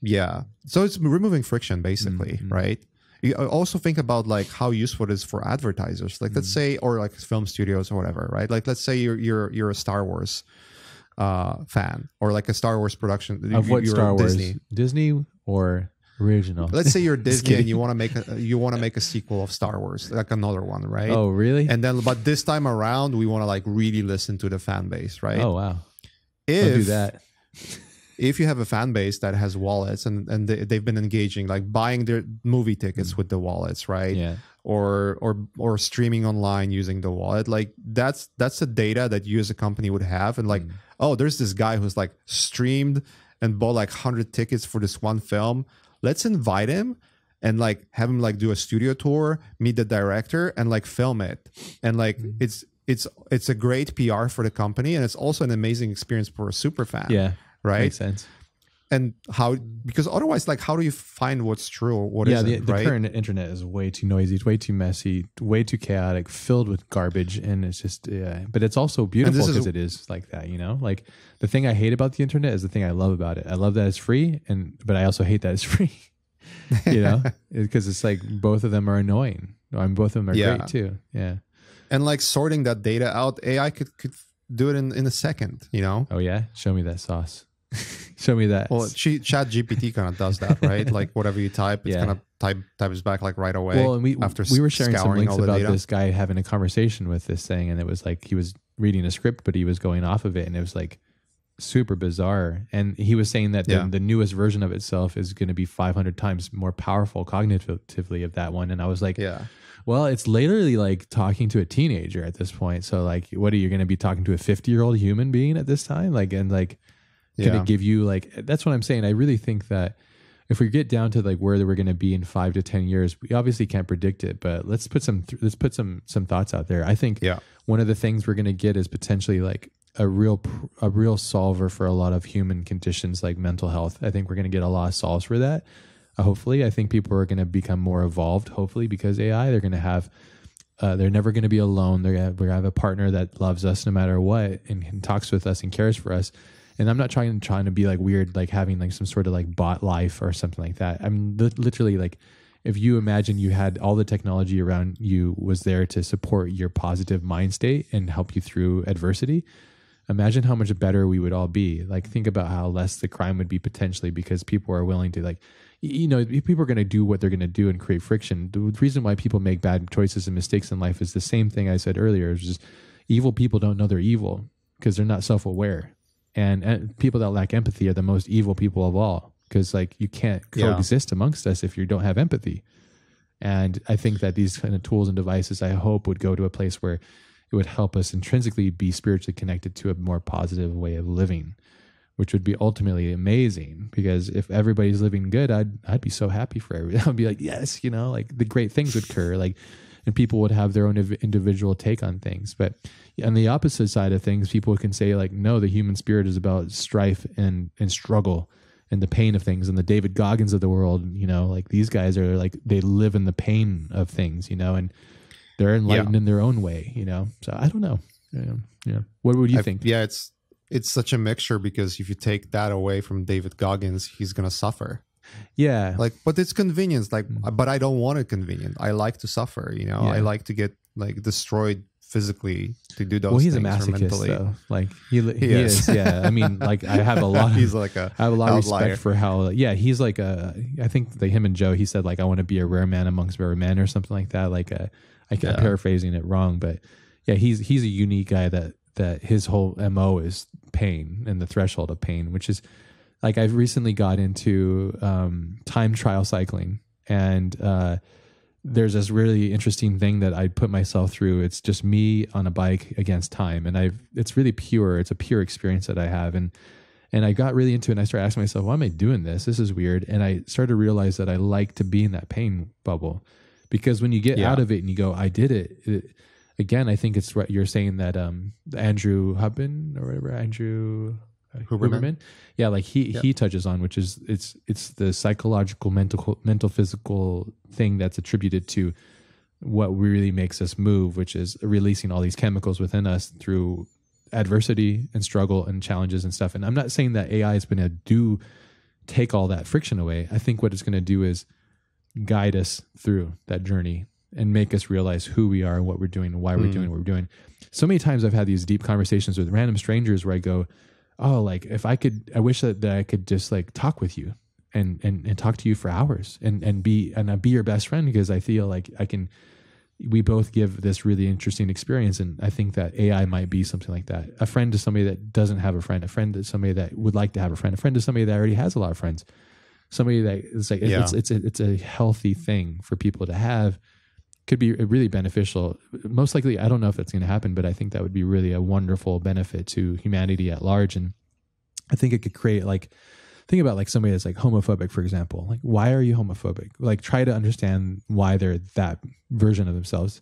Yeah. So it's removing friction, basically, right? You also think about like how useful it is for advertisers. Like let's say, or like film studios or whatever, right? Like let's say you're a Star Wars fan, or like a Star Wars production. Of what Star Wars? Disney or original? Let's say you're Disney and you want to make a sequel of Star Wars, like another one, right? Oh, really? And then, but this time around, we want to like really listen to the fan base, right? Oh, wow. I'll do that. If you have a fan base that has wallets and they've been engaging, like buying their movie tickets with the wallets, right? Yeah. Or streaming online using the wallet, like that's the data that you as a company would have, and like, oh, there's this guy who's like streamed and bought like 100 tickets for this one film. Let's invite him and like have him like do a studio tour, meet the director, and like film it. And like it's a great PR for the company, and it's also an amazing experience for a super fan. Yeah, right. Makes sense. And because otherwise, like, how do you find what's true or what isn't? The right? current internet is way too noisy, it's way too messy, way too chaotic, filled with garbage, and it's just But it's also beautiful because it is like that, you know. Like the thing I hate about the internet is the thing I love about it. I love that it's free, but I also hate that it's free. You know, because it's like both of them are annoying. Both of them are great too. Yeah, and like sorting that data out, AI could do it in a second. You know. Oh yeah, show me that sauce. Show me that. Well, Chat GPT kind of does that, right? Like whatever you type, it's kind of types back like right away. Well, and we were sharing some links about this guy having a conversation with this thing, and it was like he was reading a script, but he was going off of it, and it was like super bizarre. And he was saying that the newest version of itself is going to be 500 times more powerful cognitively of that one. And I was like, well, it's literally like talking to a teenager at this point. So like, what are you going to be talking to a 50-year-old human being at this time? Like, and like, going to give you like, that's what I'm saying. I really think that if we get down to like where we're going to be in 5 to 10 years, we obviously can't predict it, but let's put some thoughts out there. I think one of the things we're going to get is potentially like a real solver for a lot of human conditions like mental health. I think we're going to get a lot of solves for that. Hopefully, I think people are going to become more evolved. Hopefully, because AI, they're going to have, they're never going to be alone. We're going to have a partner that loves us no matter what and talks with us and cares for us. And I'm not trying to be like weird, like having like some sort of like bot life or something like that. I'm literally like, if you imagine you had all the technology around you was there to support your positive mind state and help you through adversity, imagine how much better we would all be. Like think about how less the crime would be potentially, because people are willing to like, you know, people are going to do what they're going to do and create friction. The reason why people make bad choices and mistakes in life is the same thing I said earlier. It's just evil people don't know they're evil because they're not self-aware. And people that lack empathy are the most evil people of all, because like you can't coexist amongst us if you don't have empathy. And I think that these kind of tools and devices, I hope, would go to a place where it would help us intrinsically be spiritually connected to a more positive way of living, which would be ultimately amazing. Because if everybody's living good, I'd be so happy for everyone. I'd be like, yes, you know, like the great things would occur. Like and people would have their own individual take on things. But on the opposite side of things, people can say like, no, the human spirit is about strife and struggle and the pain of things. And the David Goggins of the world, you know, like these guys are like, they live in the pain of things, you know, and they're enlightened in their own way, you know. So I don't know. Yeah. What would you think? Yeah, it's such a mixture, because if you take that away from David Goggins, he's gonna suffer. Yeah. Like, but it's convenience. Like, but I don't want it convenient. I like to suffer. You know, I like to get like destroyed physically to do those. Well, he's a things masochist, though. Like he is. Yeah. I mean, like I have a lot. He's like I have a lot of respect for how. Yeah, he's like a. I think him and Joe. He said like, I want to be a rare man amongst rare men or something like that. Like I'm paraphrasing it wrong, but yeah, he's a unique guy that his whole MO is pain and the threshold of pain, which is like I've recently got into time trial cycling, and there's this really interesting thing that I put myself through. It's just me on a bike against time, and it's really pure. It's a pure experience that I have, and I got really into it, and I started asking myself, why am I doing this? This is weird. And I started to realize that I like to be in that pain bubble, because when you get out of it and you go, I did it. Again, I think it's what you're saying that Andrew Huberman or whatever, Andrew Huberman. Yeah, like he touches on, which is it's the psychological, mental, physical thing that's attributed to what really makes us move, which is releasing all these chemicals within us through adversity and struggle and challenges and stuff. And I'm not saying that AI is going to take all that friction away. I think what it's going to do is guide us through that journey and make us realize who we are and what we're doing and why we're doing what we're doing. So many times I've had these deep conversations with random strangers where I go, oh, like if I wish that I could just like talk with you and talk to you for hours and be your best friend, because I feel like we both give this really interesting experience. And I think that AI might be something like that. A friend to somebody that doesn't have a friend to somebody that would like to have a friend to somebody that already has a lot of friends, somebody that is like, it's a healthy thing for people to have. Could be really beneficial. Most likely, I don't know if that's going to happen, but I think that would be really a wonderful benefit to humanity at large. And I think it could create think about like somebody that's like homophobic, for example. Like, why are you homophobic? Like, try to understand why they're that version of themselves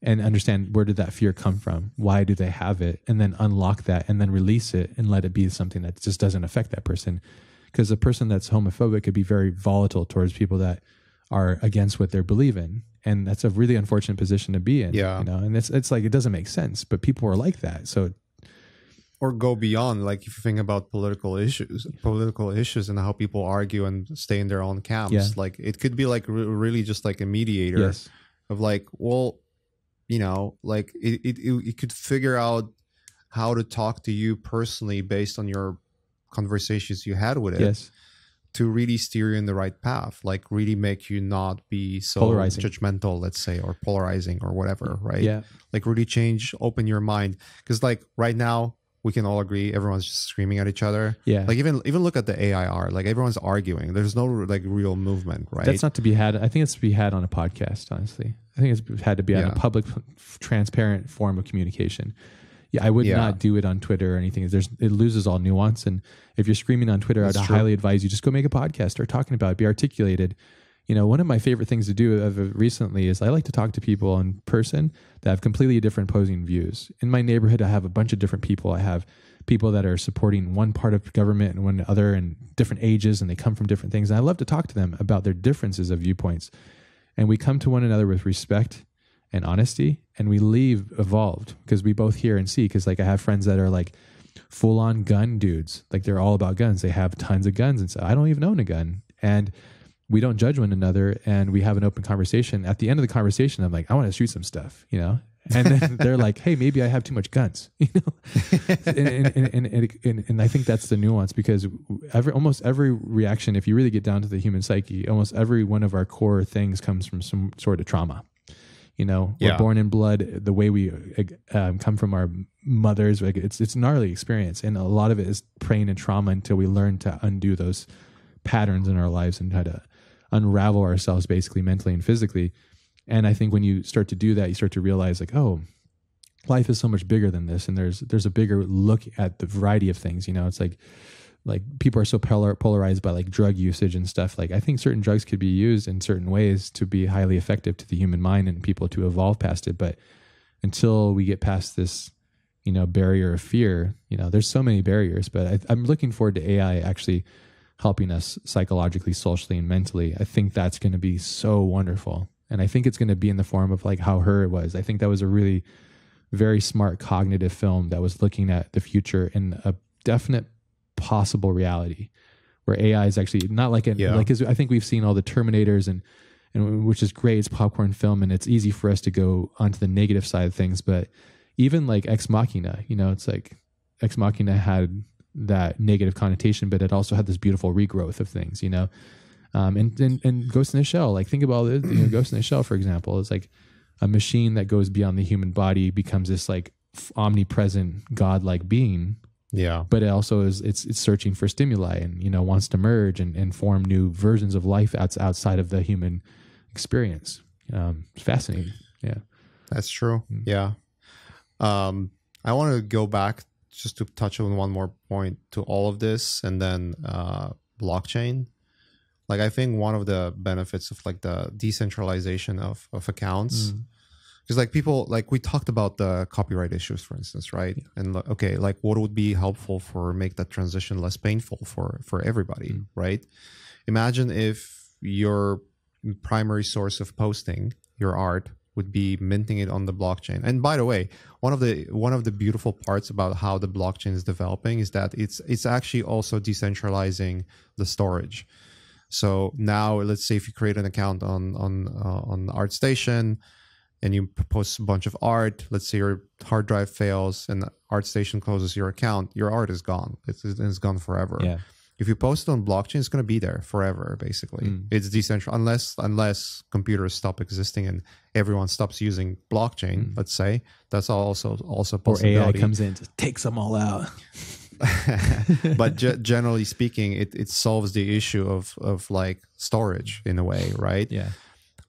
and understand where did that fear come from? Why do they have it? And then unlock that and then release it and let it be something that just doesn't affect that person. Because a person that's homophobic could be very volatile towards people that are against what they believe in. And that's a really unfortunate position to be in. Yeah. You know, and it's like, it doesn't make sense, but people are like that. So, or go beyond, like if you think about political issues and how people argue and stay in their own camps, like it could be like really just like a mediator of like, well, you know, like it could figure out how to talk to you personally based on your conversations you had with it. To really steer you in the right path, like really make you not be so judgmental, let's say, or polarizing or whatever, right? Yeah. Like really open your mind. Because like right now, we can all agree everyone's just screaming at each other. Yeah. Like even look at the AIR, like everyone's arguing. There's no like real movement, right? That's not to be had. I think it's to be had on a podcast, honestly. I think it's had to be on a public, transparent form of communication. Yeah, I would not do it on Twitter or anything. It loses all nuance. And if you're screaming on Twitter, I'd highly advise you just go make a podcast, start talking about it, be articulated. You know, one of my favorite things to do recently is I like to talk to people in person that have completely different opposing views. In my neighborhood, I have a bunch of different people. I have people that are supporting one part of government and one other, and different ages, and they come from different things. And I love to talk to them about their differences of viewpoints. And we come to one another with respect and honesty, and we leave evolved because we both hear and see. Because like I have friends that are like full on gun dudes, like they're all about guns. They have tons of guns, and so I don't even own a gun, and we don't judge one another, and we have an open conversation. At the end of the conversation, I'm like, I want to shoot some stuff, you know. And then they're like, hey, maybe I have too much guns, you know. and I think that's the nuance, because almost every reaction, if you really get down to the human psyche, almost every one of our core things comes from some sort of trauma. You know, we're born in blood. The way we come from our mothers, like it's a gnarly experience, and a lot of it is praying in trauma until we learn to undo those patterns in our lives and how to unravel ourselves, basically mentally and physically. And I think when you start to do that, you start to realize like, oh, life is so much bigger than this, and there's a bigger look at the variety of things. You know, it's like like people are so polarized by like drug usage and stuff. Like I think certain drugs could be used in certain ways to be highly effective to the human mind and people to evolve past it. But until we get past this, you know, barrier of fear, you know, there's so many barriers, but I'm looking forward to AI actually helping us psychologically, socially, and mentally. I think that's going to be so wonderful. And I think it's going to be in the form of like how Her was. I think that was a really very smart cognitive film that was looking at the future in a definite possible reality where AI is actually not like, like, 'cause I think we've seen all the Terminators and which is great. It's popcorn film and it's easy for us to go onto the negative side of things. But even like Ex Machina, you know, it's like Ex Machina had that negative connotation, but it also had this beautiful regrowth of things, you know. And Ghost in the Shell, like think about it, you know, Ghost in the Shell, for example, is like a machine that goes beyond the human body, becomes this like omnipresent godlike being. Yeah. But it also is, it's searching for stimuli and, you know, wants to merge and form new versions of life outside of the human experience. It's fascinating. Yeah. That's true. Yeah. I want to go back just to touch on one more point to all of this, and then blockchain. Like I think one of the benefits of like the decentralization of accounts, because like people, like we talked about the copyright issues, for instance, right? Yeah. And okay, like what would be helpful for make that transition less painful for everybody, right? Imagine if your primary source of posting your art would be minting it on the blockchain. And by the way, one of the beautiful parts about how the blockchain is developing is that it's actually also decentralizing the storage. So now, let's say if you create an account on ArtStation and you post a bunch of art, let's say your hard drive fails and ArtStation closes your account, your art is gone. It's gone forever. Yeah. If you post it on blockchain, it's going to be there forever, basically. It's decentralized, unless computers stop existing and everyone stops using blockchain, let's say. That's also a possibility. Or AI comes in, just takes them all out. But generally speaking, it solves the issue of like storage in a way, right? Yeah.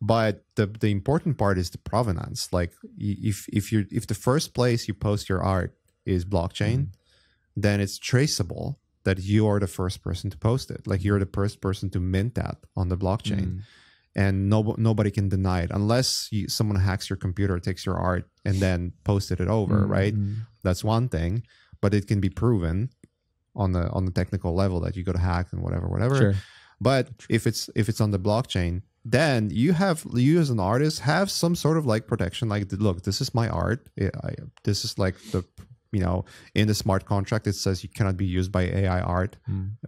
But the important part is the provenance. Like if the first place you post your art is blockchain, then it's traceable that you are the first person to post it. Like you're the first person to mint that on the blockchain. And nobody can deny it unless someone hacks your computer, takes your art, and then posted it over, right? That's one thing, but it can be proven on the technical level that you got hacked and whatever. Sure. But if it's on the blockchain, then you as an artist have some sort of like protection. Like, look, this is my art. This is like the, you know, in the smart contract, it says you cannot be used by AI art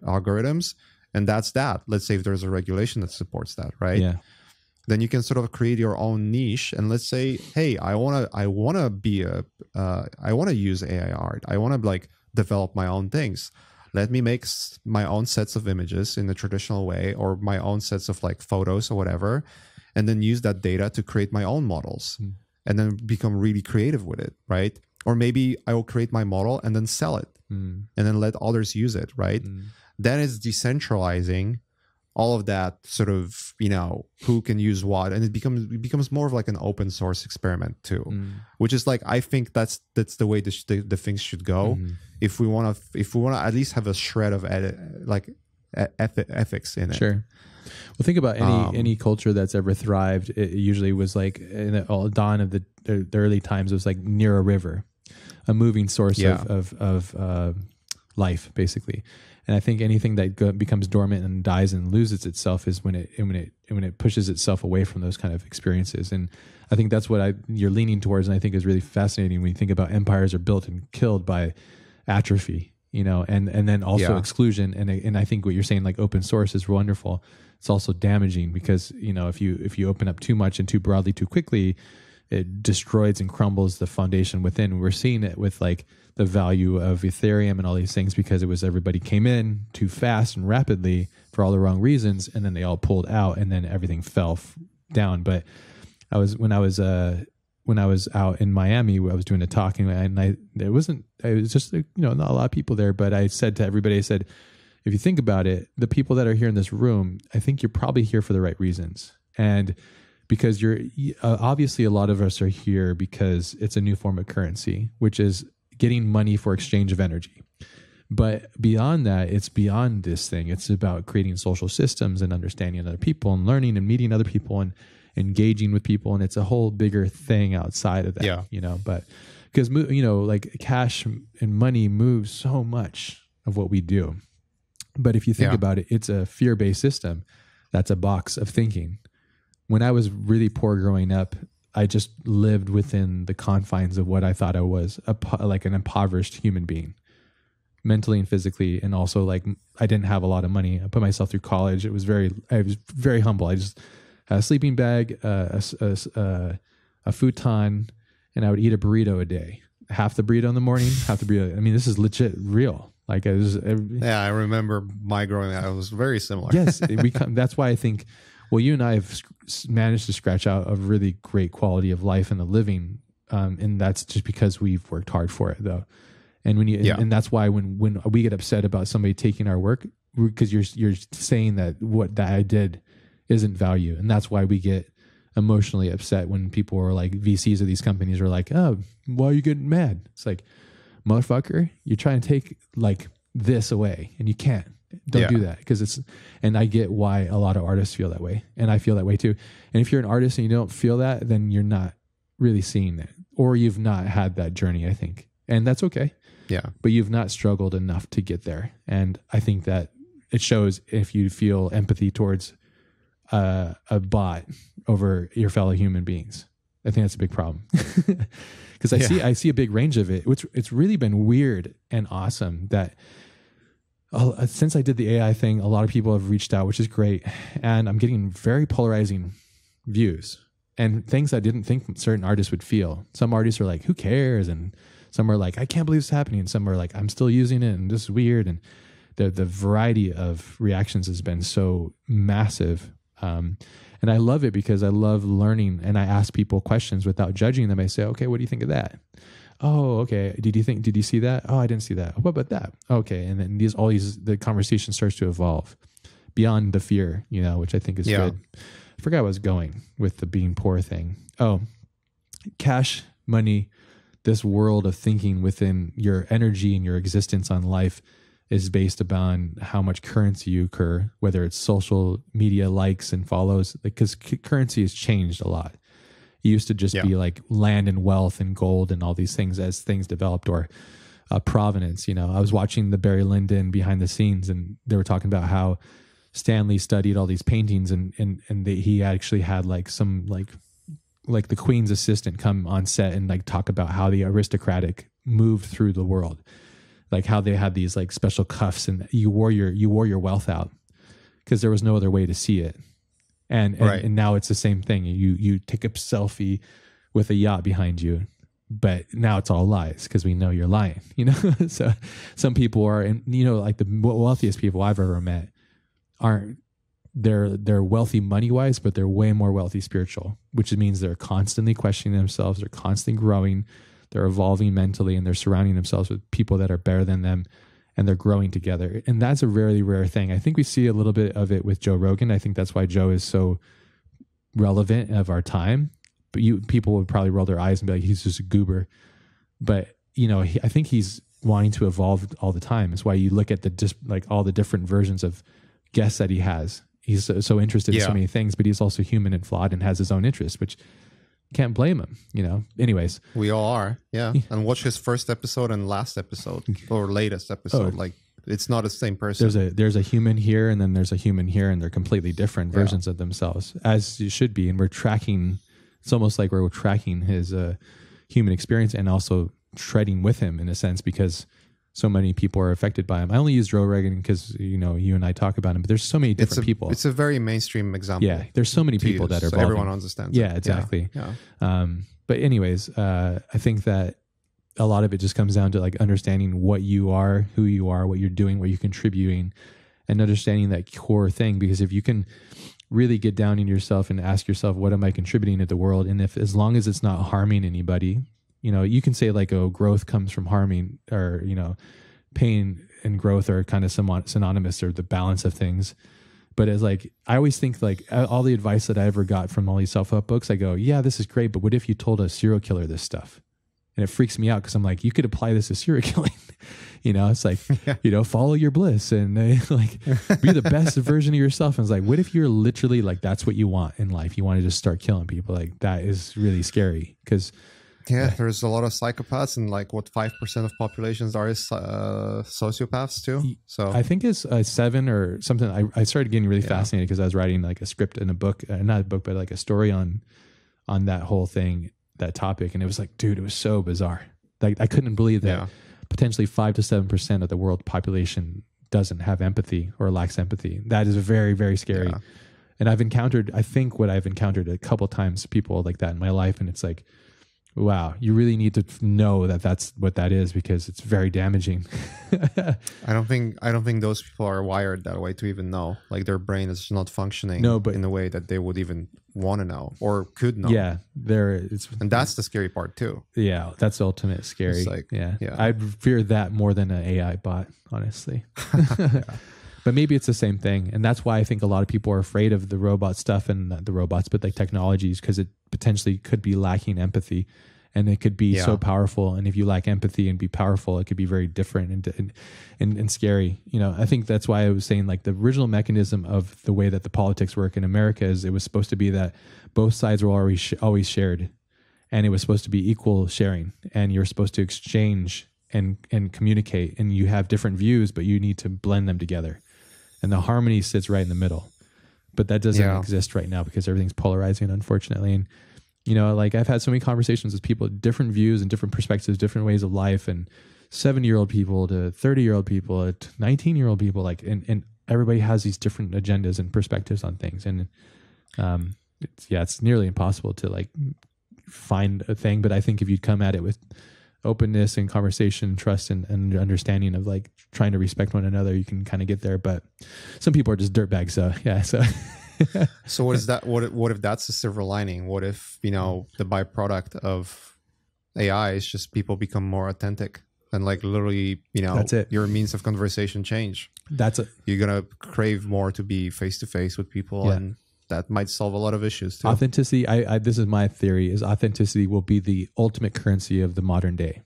algorithms. And that's that. Let's say if there's a regulation that supports that, right? Yeah. Then you can sort of create your own niche. And let's say, hey, I want to use AI art. I want to like develop my own things. Let me make my own sets of images in the traditional way, or my own sets of like photos or whatever, and then use that data to create my own models and then become really creative with it, right? Or maybe I will create my model and then sell it and then let others use it, right? Then it's decentralizing all of that sort of, you know, who can use what, and it becomes more of like an open source experiment too, which is like, I think that's the way the things should go. If we want to at least have a shred of ethics in it. Sure. Well, think about any culture that's ever thrived. It usually was like in the dawn of the early times. It was like near a river, a moving source of life, basically. And I think anything that becomes dormant and dies and loses itself is when it pushes itself away from those kind of experiences. And I think that's what you're leaning towards, and I think is really fascinating when you think about empires are built and killed by atrophy, you know, and then also exclusion. And I think what you're saying, like open source, is wonderful. It's also damaging because, you know, if you open up too much and too broadly too quickly, it destroys and crumbles the foundation within. We're seeing it with like the value of Ethereum and all these things because everybody came in too fast and rapidly for all the wrong reasons, and then they all pulled out, and then everything fell down. But when I was out in Miami, I was doing a talk, and it was just, you know, not a lot of people there, but I said to everybody, I said, if you think about it, the people that are here in this room, I think you're probably here for the right reasons. And because you're obviously, a lot of us are here because it's a new form of currency, which is getting money for exchange of energy. But beyond that, it's beyond this thing. It's about creating social systems and understanding other people and learning and meeting other people and engaging with people. And it's a whole bigger thing outside of that, you know, but because, you know, like cash and money moves so much of what we do. But if you think about it, it's a fear-based system. That's a box of thinking. When I was really poor growing up, I just lived within the confines of what I thought I was, like an impoverished human being, mentally and physically. And also, like, I didn't have a lot of money. I put myself through college. I was very humble. I just had a sleeping bag, a futon, and I would eat a burrito a day. Half the burrito in the morning, half the burrito. I mean, this is legit real. Like, I remember my growing up. It was very similar. Yes, that's why I think. Well, you and I have managed to scratch out a really great quality of life and the living, and that's just because we've worked hard for it, though. And and that's why when we get upset about somebody taking our work, because you're saying that what that I did isn't value, and that's why we get emotionally upset when people are like, VCs of these companies are like, oh, why are you getting mad? It's like, motherfucker, you're trying to take like this away, and you can't. Don't do that, because it's, and I get why a lot of artists feel that way, and I feel that way too. And if you're an artist and you don't feel that, then you're not really seeing it, or you've not had that journey, I think, and that's okay. Yeah, but you've not struggled enough to get there, and I think that it shows if you feel empathy towards a bot over your fellow human beings. I think that's a big problem, because I see a big range of it, which it's really been weird and awesome that. Since I did the AI thing, a lot of people have reached out, which is great. And I'm getting very polarizing views and things I didn't think certain artists would feel. Some artists are like, who cares? And some are like, I can't believe this is happening. And some are like, I'm still using it and this is weird. And the variety of reactions has been so massive. And I love it because I love learning, and I ask people questions without judging them. I say, okay, what do you think of that? Oh, okay. Did you see that? Oh, I didn't see that. What about that? Okay. And then the conversation starts to evolve beyond the fear, you know, which I think is good. I forgot where I was going with the being poor thing. Oh, cash, money, this world of thinking within your energy and your existence on life is based upon how much currency you incur, whether it's social media likes and follows, because currency has changed a lot. It used to just be like land and wealth and gold and all these things as things developed, or provenance. You know, I was watching the Barry Lyndon behind the scenes, and they were talking about how Stanley studied all these paintings, and he actually had like some like the Queen's assistant come on set and like talk about how the aristocratic moved through the world, like how they had these like special cuffs, and you wore your wealth out because there was no other way to see it. And now it's the same thing. You take a selfie with a yacht behind you, but now it's all lies because we know you're lying, you know? So some people are, and you know, like the wealthiest people I've ever met they're wealthy money wise, but they're way more wealthy spiritual, which means they're constantly questioning themselves. They're constantly growing. They're evolving mentally, and they're surrounding themselves with people that are better than them, and they're growing together. And that's a really rare thing. I think we see a little bit of it with Joe Rogan. I think that's why Joe is so relevant of our time. But people would probably roll their eyes and be like, he's just a goober. But, you know, I think he's wanting to evolve all the time. It's why you look at all the different versions of guests that he has. He's so interested in so many things, but he's also human and flawed and has his own interests, which can't blame him, you know. Anyways, we all are, and watch his first episode and last episode or latest episode. Like, it's not the same person. There's a human here, and then there's a human here, and they're completely different versions of themselves, as you should be. And we're tracking. It's almost like we're tracking his human experience and also treading with him in a sense, because so many people are affected by him. I only use Joe Rogan because, you know, you and I talk about him, but there's so many different people. It's a very mainstream example. Yeah, there's so many people that are so everyone understands. Yeah, exactly. But anyways, I think that a lot of it just comes down to like understanding what you are, who you are, what you're doing, what you're contributing, and understanding that core thing. Because if you can really get down in yourself and ask yourself, what am I contributing to the world? And if, as long as it's not harming anybody, you know, you can say like, oh, growth comes from harming, or, you know, pain and growth are kind of somewhat synonymous, or the balance of things. But as like, I always think like all the advice that I ever got from all these self-help books, I go, yeah, this is great, but what if you told a serial killer this stuff? And it freaks me out because I'm like, you could apply this to serial killing. It's like, follow your bliss and like be the best version of yourself. And it's like, what if you're literally like, that's what you want in life? You want to just start killing people. Like that is really scary because there's a lot of psychopaths, and like what 5% of populations are sociopaths too. So I think it's 7 or something. I started getting really fascinated because I was writing like a script in a book, not a book, but like a story on that whole thing, that topic. And it was like, dude, it was so bizarre. Like I couldn't believe that potentially 5 to 7% of the world population doesn't have empathy or lacks empathy. That is very, very scary. Yeah. And I've encountered a couple times people like that in my life. And it's like, wow, you really need to know that that's what that is because it's very damaging. I don't think those people are wired that way to even know. Like their brain is not functioning in the way that they would even want to know or could know. Yeah, and that's the scary part too. Yeah, that's the ultimate scary. It's like, I'd fear that more than an AI bot, honestly. But maybe it's the same thing, and that's why I think a lot of people are afraid of the robot stuff and the robots, but like technologies, because it potentially could be lacking empathy, and it could be so powerful. And if you lack empathy and be powerful, it could be very different and scary. I think that's why I was saying like the original mechanism of the way that the politics work in America is it was supposed to be that both sides were always shared, and it was supposed to be equal sharing, and you're supposed to exchange and communicate, and you have different views, but you need to blend them together. And the harmony sits right in the middle, but that doesn't exist right now because everything's polarizing, unfortunately. And, like I've had so many conversations with people, different views and different perspectives, different ways of life, and 70-year-old people to 30-year-old people to 19-year-old people, like, and everybody has these different agendas and perspectives on things. And, it's nearly impossible to like find a thing. But I think if you come at it with openness and conversation, trust and understanding of like trying to respect one another, you can kind of get there. But some people are just dirtbags. So what is that? What if that's the silver lining? What if, the byproduct of AI is just people become more authentic and like literally, that's it. Your means of conversation change. That's it. You're going to crave more to be face to face with people and that might solve a lot of issues too. Authenticity, this is my theory, is authenticity will be the ultimate currency of the modern day.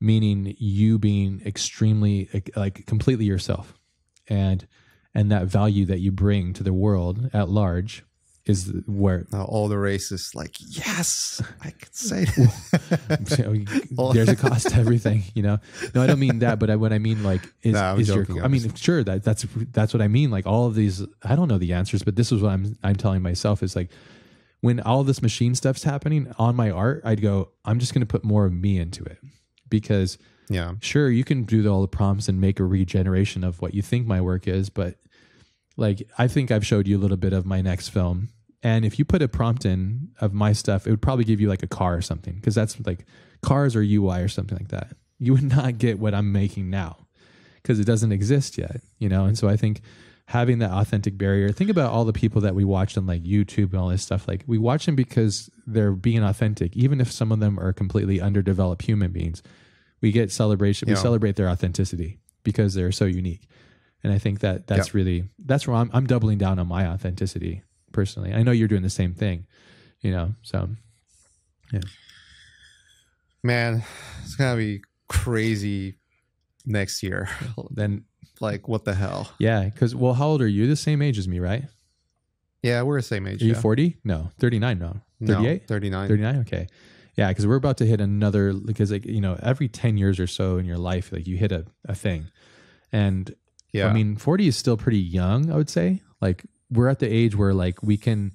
Meaning you being extremely, like completely yourself. And that value that you bring to the world at large is where... Now all the racists like, yes, I can say that. There's a cost to everything, No, I don't mean that, but what I mean like is your... I mean, sure, that's what I mean. Like all of these, I don't know the answers, but this is what I'm telling myself is like, when all this machine stuff's happening on my art, I'd go, I'm just going to put more of me into it. Because sure, you can do all the prompts and make a regeneration of what you think my work is, but like I think I've showed you a little bit of my next film, and if you put a prompt in of my stuff, it would probably give you like a car or something, because that's like cars or UI or something like that. You would not get what I'm making now because it doesn't exist yet, And so I think having that authentic barrier. Think about all the people that we watch on like YouTube and all this stuff. Like we watch them because they're being authentic, even if some of them are completely underdeveloped human beings. We get celebration. We celebrate their authenticity because they're so unique. And I think that's really, that's where I'm doubling down on my authenticity personally. I know you're doing the same thing, so yeah. Man, it's going to be crazy next year. Then like, what the hell? Yeah. Cause how old are you? The same age as me, right? Yeah. We're the same age. Are you 40? No, 39. No, 38, 39. 39. Okay. Yeah. Cause we're about to hit another, because like, every 10 years or so in your life, like you hit a thing. And I mean, 40 is still pretty young, I would say. Like we're at the age where like we can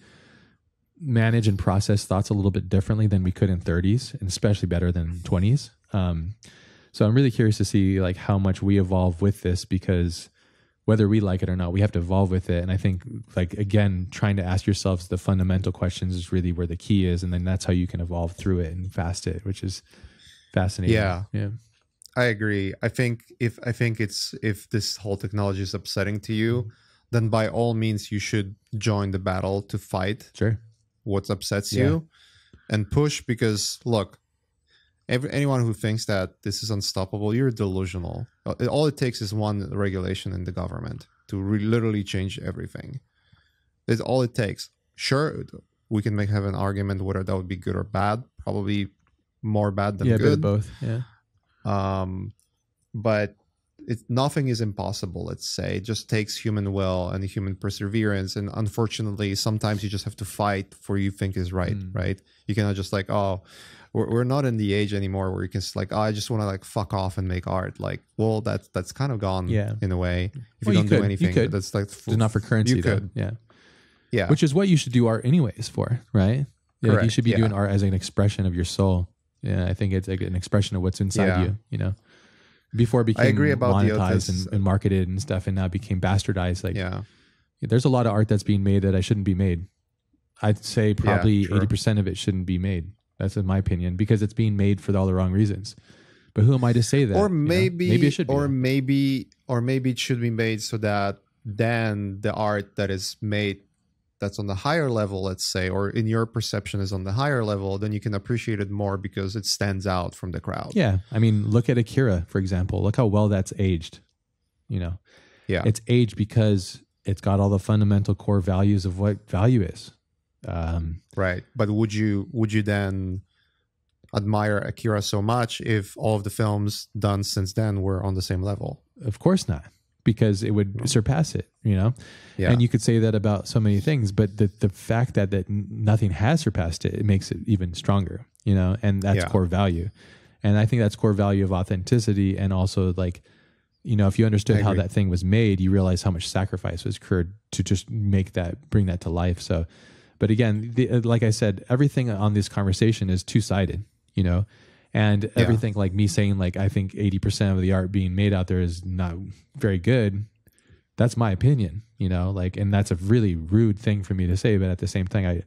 manage and process thoughts a little bit differently than we could in 30s, and especially better than 20s. So I'm really curious to see like how much we evolve with this, because whether we like it or not, we have to evolve with it. And I think like, again, trying to ask yourselves the fundamental questions is really where the key is. And then that's how you can evolve through it and fast it, which is fascinating. Yeah. I agree. I think if this whole technology is upsetting to you, then by all means you should join the battle to fight what upsets you and push, because look, anyone who thinks that this is unstoppable, you're delusional. All it takes is one regulation in the government to literally change everything. It's all it takes. Sure, we can have an argument whether that would be good or bad. Probably more bad than Yeah, a bit of good. both. Yeah. But nothing is impossible, let's say. It just takes human will and human perseverance. And unfortunately, sometimes you just have to fight for what you think is right, right? You cannot just like, oh, we're not in the age anymore where you can just like, oh, I just want to like fuck off and make art. Like, well, that's kind of gone in a way. If you don't do anything, you could. that's like Just not for currency. You could, yeah. Which is what you should do art anyways for, right? Like you should be doing art as an expression of your soul. Yeah, I think it's like an expression of what's inside you. You know, before it became monetized and marketed and stuff, and now became bastardized. Like, there's a lot of art that's being made that I shouldn't be made. I'd say probably 80% of it shouldn't be made. That's in my opinion, because it's being made for all the wrong reasons. But who am I to say that? Or maybe, maybe it should be. Or maybe it should be made so that then the art that is made that's on the higher level, let's say, or in your perception is on the higher level, then you can appreciate it more because it stands out from the crowd. Yeah. I mean, look at Akira, for example. Look how well that's aged. You know? Yeah. It's aged because it's got all the fundamental core values of what value is. Right. But would you then admire Akira so much if all of the films done since then were on the same level? Of course not, because it would surpass it, you know? Yeah. And you could say that about so many things, but the fact that nothing has surpassed it, it makes it even stronger, you know? And that's core value. And I think that's core value of authenticity. And also, like, you know, if you understood how that thing was made, you realize how much sacrifice was occurred to just bring that to life. So, but again, like I said, everything on this conversation is two-sided, you know, and everything like me saying, like, I think 80% of the art being made out there is not very good. That's my opinion, you know, like, and that's a really rude thing for me to say. But at the same time,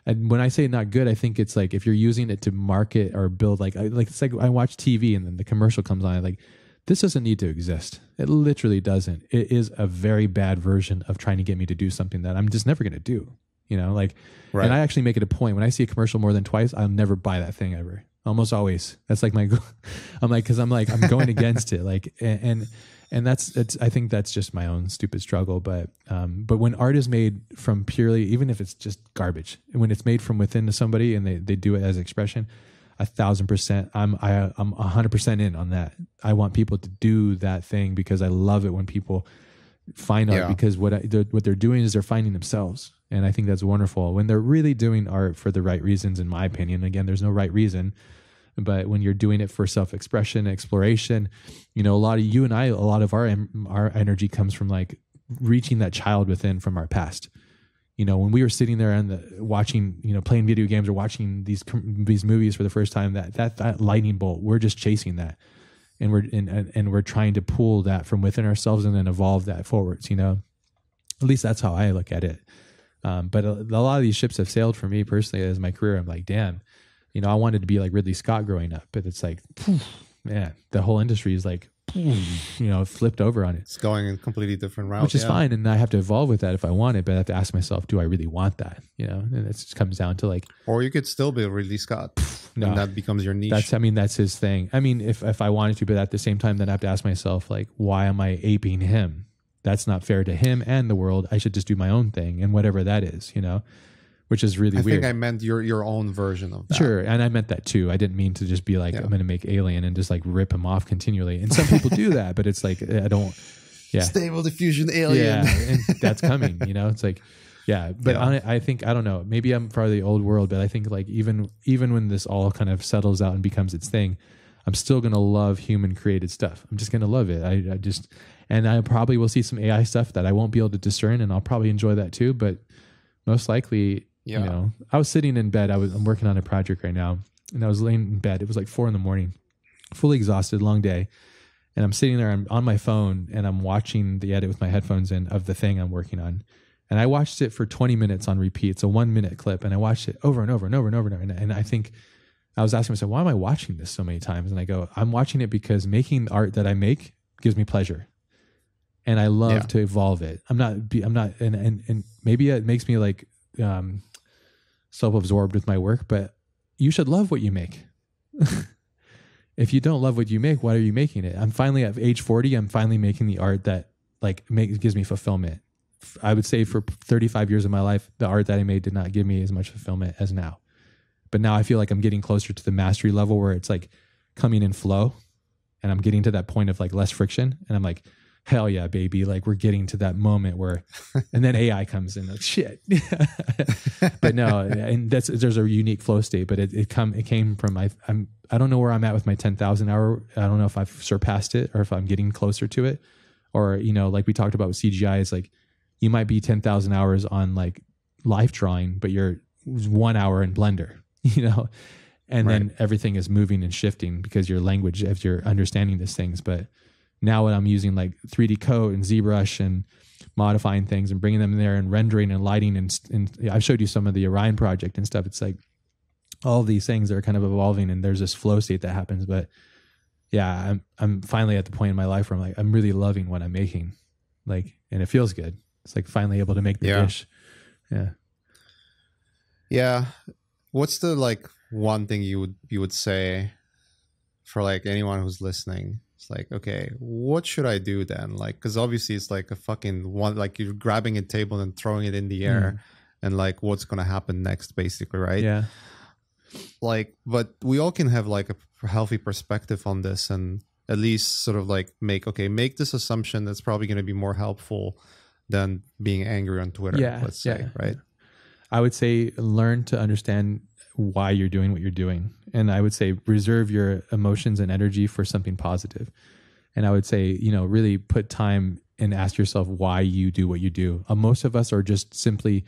and when I say not good, I think it's like, if you're using it to market or build, it's like I watch TV and then the commercial comes on, like, this doesn't need to exist. It literally doesn't. It is a very bad version of trying to get me to do something that I'm just never going to do. You know, like, and I actually make it a point when I see a commercial more than twice, I'll never buy that thing ever. Almost always. That's like I'm like, cause I'm going against it. Like, and I think that's just my own stupid struggle. But when art is made from purely, even if it's just garbage, when it's made from within to somebody and they do it as expression, 1,000%, I'm 100% in on that. I want people to do that thing because I love it when people find art, because what they're doing is they're finding themselves. And I think that's wonderful when they're really doing art for the right reasons, in my opinion. Again, there's no right reason, but when you're doing it for self-expression, exploration, you know, a lot of our energy comes from like reaching that child within from our past. You know, when we were sitting there and watching, you know, playing video games or watching these movies for the first time, that lightning bolt, we're just chasing that. And we're trying to pull that from within ourselves and then evolve that forwards, you know. At least that's how I look at it. But a lot of these ships have sailed for me personally as my career. I'm like, damn, you know, I wanted to be like Ridley Scott growing up, but it's like, man, the whole industry is like, you know, flipped over on it. It's going in a completely different route, which is fine. And I have to evolve with that if I want it, but I have to ask myself, do I really want that? You know, and it just comes down to like, or you could still be Ridley Scott. No, and that becomes your niche. That's his thing. I mean, if I wanted to, but at the same time, then I have to ask myself, like, why am I aping him? That's not fair to him and the world. I should just do my own thing and whatever that is, you know, which is really weird. I think I meant your own version of that. Sure. And I meant that too. I didn't mean to just be like, I'm going to make Alien and just like rip him off continually. And some people do that, but it's like, I don't, Stable diffusion Alien. Yeah. And that's coming, you know, it's like, but I think, I don't know, maybe I'm part of the old world, but I think like even when this all kind of settles out and becomes its thing, I'm still going to love human created stuff. I'm just going to love it. And I probably will see some AI stuff that I won't be able to discern, and I'll probably enjoy that too. But most likely, you know, I was sitting in bed. I'm working on a project right now, and I was laying in bed. It was like 4 a.m, fully exhausted, long day. And I'm sitting there, I'm on my phone, and I'm watching the edit with my headphones in of the thing I'm working on. And I watched it for 20 minutes on repeat. It's a 1-minute clip, and I watched it over and over and over and over. And I think I was asking myself, why am I watching this so many times? And I go, I'm watching it because making art that I make gives me pleasure. And I love to evolve it. I'm not, and maybe it makes me like self-absorbed with my work, but you should love what you make. If you don't love what you make, why are you making it? I'm finally at age 40. I'm finally making the art that like gives me fulfillment. I would say for 35 years of my life, the art that I made did not give me as much fulfillment as now. But now I feel like I'm getting closer to the mastery level where it's like coming in flow, and I'm getting to that point of like less friction. And I'm like, hell yeah, baby. Like we're getting to that moment where, and then AI comes in like shit. But no, and there's a unique flow state, but it came from, I don't know where I'm at with my 10,000 hour. I don't know if I've surpassed it or if I'm getting closer to it, or, you know, like we talked about with CGI, it's like, you might be 10,000 hours on like life drawing, but you're 1 hour in Blender, you know, and then everything is moving and shifting because your language, if you're understanding these things. But now when I'm using like 3D Code and ZBrush and modifying things and bringing them in there and rendering and lighting, and I've showed you some of the Orion project and stuff. It's like all these things are kind of evolving, and there's this flow state that happens. But yeah, I'm finally at the point in my life where I'm like, I'm really loving what I'm making, like, and it feels good. It's like finally able to make the dish. Yeah. Yeah. What's the like one thing you would say for like anyone who's listening? It's like, okay, what should I do then? Like, because obviously it's like a fucking one, like you're grabbing a table and throwing it in the air, and like what's gonna happen next, basically, right? Yeah. Like, but we all can have like a healthy perspective on this, and at least sort of like make this assumption that's probably going to be more helpful than being angry on Twitter. Let's say, right? I would say learn to understand why you're doing what you're doing. And I would say reserve your emotions and energy for something positive. And I would say, you know, really put time and ask yourself why you do what you do. Most of us are just simply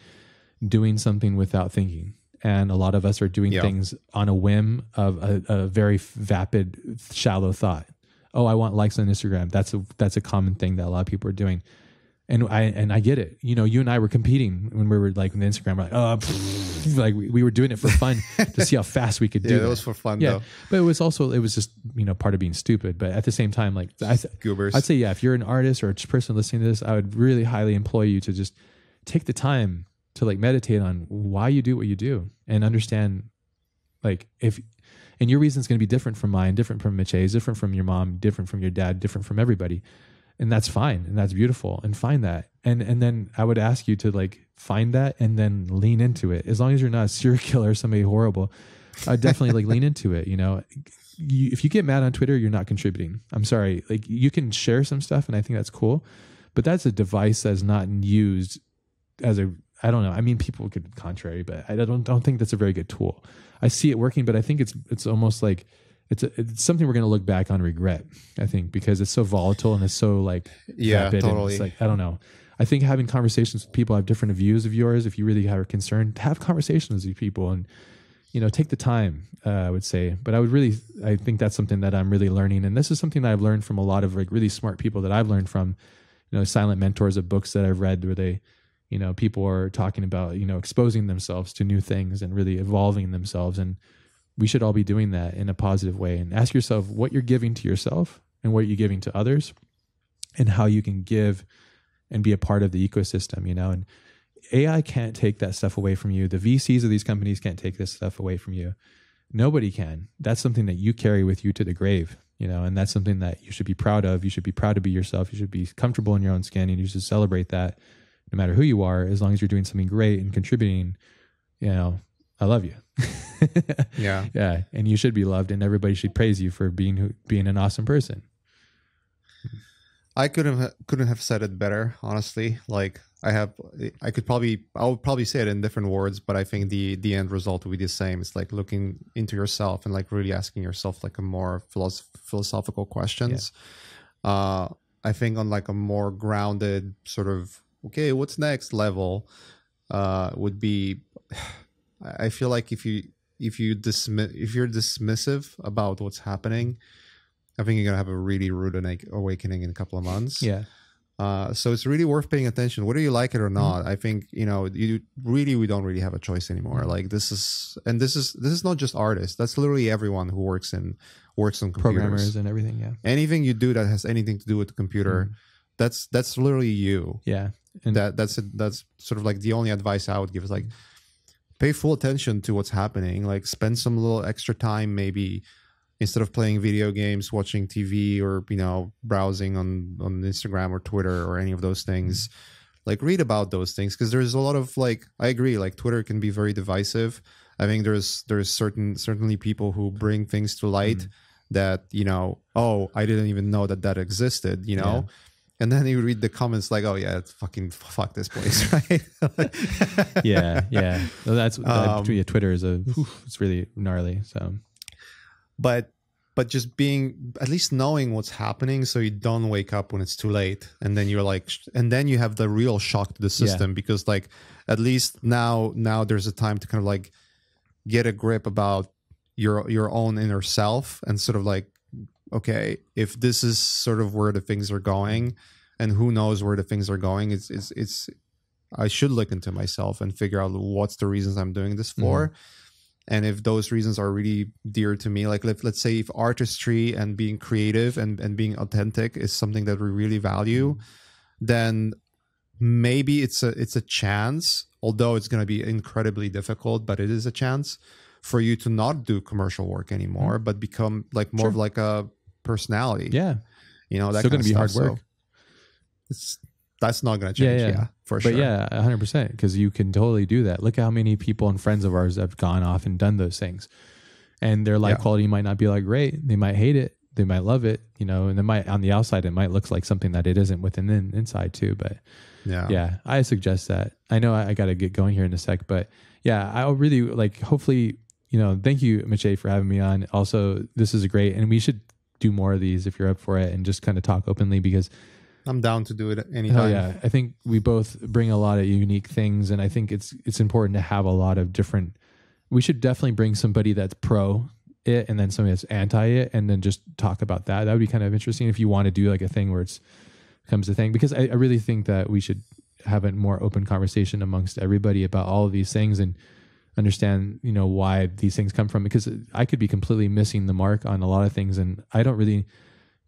doing something without thinking. And a lot of us are doing things on a whim of a very vapid, shallow thought. Oh, I want likes on Instagram. That's a common thing that a lot of people are doing. And I get it. You know, you and I were competing when we were like on Instagram. We're like, like we were doing it for fun to see how fast we could do it. Yeah, it was for fun though. But it was just, you know, part of being stupid. But at the same time, like Goobers. I'd say, yeah, if you're an artist or a person listening to this, I would really highly employ you to just take the time to like meditate on why you do what you do and understand, like, and your reason is going to be different from mine, different from Miche's, different from your mom, different from your dad, different from everybody. And that's fine. And that's beautiful. And find that. And then I would ask you to like find that and then lean into it. As long as you're not a serial killer or somebody horrible, I would definitely like lean into it. You know, if you get mad on Twitter, you're not contributing. I'm sorry. Like you can share some stuff and I think that's cool, but that's a device that's not used as I don't know. I mean, people could contrary, but I don't think that's a very good tool. I see it working, but I think it's almost like, it's something we're going to look back on regret, I think, because it's so volatile and it's so like, totally. It's like, I don't know. I think having conversations with people who have different views of yours, if you really are concerned, have conversations with people and, you know, take the time, I would say. But I think that's something that I'm really learning. And this is something that I've learned from a lot of like really smart people that I've learned from, you know, silent mentors of books that I've read where they, you know, people are talking about, you know, exposing themselves to new things and really evolving themselves. And we should all be doing that in a positive way. And ask yourself what you're giving to yourself and what you're giving to others and how you can give and be a part of the ecosystem, you know. And AI can't take that stuff away from you. The VCs of these companies can't take this stuff away from you. Nobody can. That's something that you carry with you to the grave, you know, and that's something that you should be proud of. You should be proud to be yourself. You should be comfortable in your own skin, and you should celebrate that no matter who you are, as long as you're doing something great and contributing. You know, I love you. Yeah. And you should be loved, and everybody should praise you for being an awesome person. I couldn't have said it better, honestly. Like I would probably say it in different words, but I think the end result will be the same. It's like looking into yourself and like really asking yourself like a more philosophical questions. I think on like a more grounded sort of, okay, what's next level would be, I feel like if you're dismissive about what's happening, I think you're gonna have a really rude awakening in a couple of months. Yeah. So it's really worth paying attention, whether you like it or not. I think, you know, we don't really have a choice anymore. Like this is not just artists. That's literally everyone who works on computers, programmers and everything. Yeah. Anything you do that has anything to do with the computer, that's literally you. Yeah. And that's sort of like the only advice I would give is like, pay full attention to what's happening. Like spend some little extra time, maybe instead of playing video games, watching TV, or, you know, browsing on Instagram or Twitter or any of those things, like read about those things, because there's a lot of like, I agree, like Twitter can be very divisive. I think there's certainly people who bring things to light that, you know, oh, I didn't even know that existed, you know. And then you read the comments like, oh yeah, it's fucking fuck this place, right? yeah. Well, that's Twitter is it's really gnarly. So, but just being, at least knowing what's happening, so you don't wake up when it's too late, and then you're like, and then you have the real shock to the system, because like at least now there's a time to kind of like get a grip about your own inner self, and sort of like, okay, if this is sort of where the things are going, and who knows where the things are going, it's I should look into myself and figure out what's the reasons I'm doing this for. And if those reasons are really dear to me, like let's say if artistry and being creative and being authentic is something that we really value, then maybe it's a chance, although it's going to be incredibly difficult, but it is a chance for you to not do commercial work anymore, but become like more of like a personality. Yeah. You know, that's still going to be hard work. That's not going to change. Yeah, for sure. But yeah, 100%, because you can totally do that. Look at how many people and friends of ours have gone off and done those things, and their life quality might not be like great. They might hate it. They might love it, you know, and they might, on the outside, it might look like something that it isn't within the inside too. But yeah, I suggest that. I know I got to get going here in a sec, but yeah, I really like, hopefully, you know, thank you, Maciej, for having me on. Also, this is great. And we should do more of these if you're up for it, and just kind of talk openly, because I'm down to do it anytime. Oh yeah, I think we both bring a lot of unique things, and I think it's important to have a lot of different. We should definitely bring somebody that's pro it, and then somebody that's anti it, and then just talk about that. That would be kind of interesting if you want to do like a thing where it's comes to thing, because I really think that we should have a more open conversation amongst everybody about all of these things, and understand, you know, why these things come from, because I could be completely missing the mark on a lot of things, and I don't really.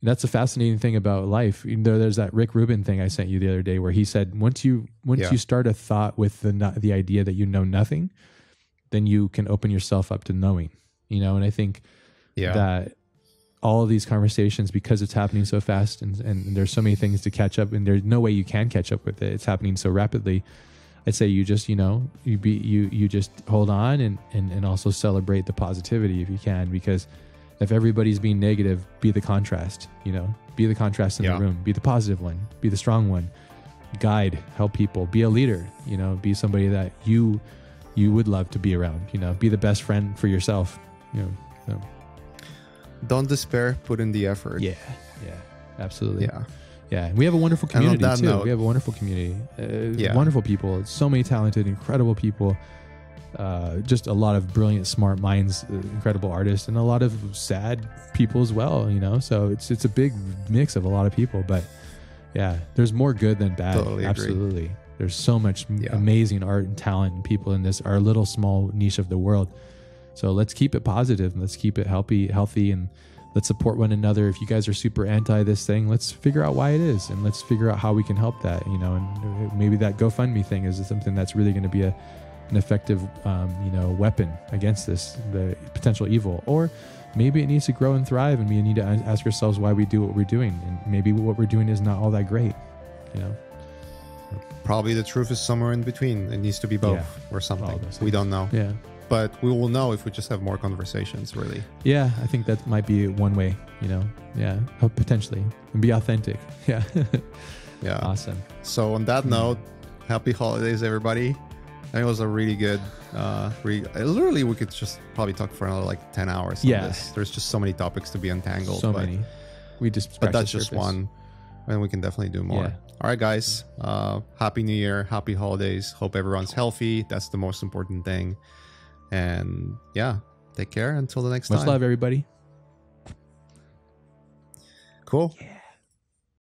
That's a fascinating thing about life. You know, there's that Rick Rubin thing I sent you the other day, where he said once you start a thought with the idea that you know nothing, then you can open yourself up to knowing. You know, and I think that all of these conversations, because it's happening so fast, and there's so many things to catch up, and there's no way you can catch up with it. It's happening so rapidly. I'd say you just, you know, you just hold on, and also celebrate the positivity if you can, because if everybody's being negative, be the contrast, you know, be the contrast in the room, be the positive one, be the strong one, guide, help people, be a leader, you know, be somebody that you would love to be around, you know, be the best friend for yourself, you know. So. Don't despair, put in the effort. Yeah, absolutely. Yeah. And we have a wonderful community too. We have a wonderful community, wonderful people, so many talented, incredible people. Just a lot of brilliant, smart minds, incredible artists, and a lot of sad people as well, you know. So it's a big mix of a lot of people, but yeah, there's more good than bad. Totally absolutely agree. There's so much amazing art and talent and people in this, our little small niche of the world. So let's keep it positive, and let's keep it healthy, and let's support one another. If you guys are super anti this thing, let's figure out why it is, and let's figure out how we can help that, you know. And maybe that GoFundMe thing is something that's really going to be an effective, weapon against the potential evil. Or maybe it needs to grow and thrive, and we need to ask ourselves why we do what we're doing, and maybe what we're doing is not all that great, you know. Probably the truth is somewhere in between. It needs to be both or something. We don't know. Yeah. But we will know if we just have more conversations, really. Yeah, I think that might be one way, you know. Yeah, potentially. And be authentic. Yeah. Yeah. Awesome. So on that note, happy holidays, everybody. I think it was a really good, literally we could just probably talk for another like 10 hours on this. There's just so many topics to be untangled. So many. But that's just one. And we can definitely do more. Yeah. All right, guys. Happy New Year. Happy holidays. Hope everyone's healthy. That's the most important thing. And yeah, take care until the next time. Much love, everybody. Cool. Yeah.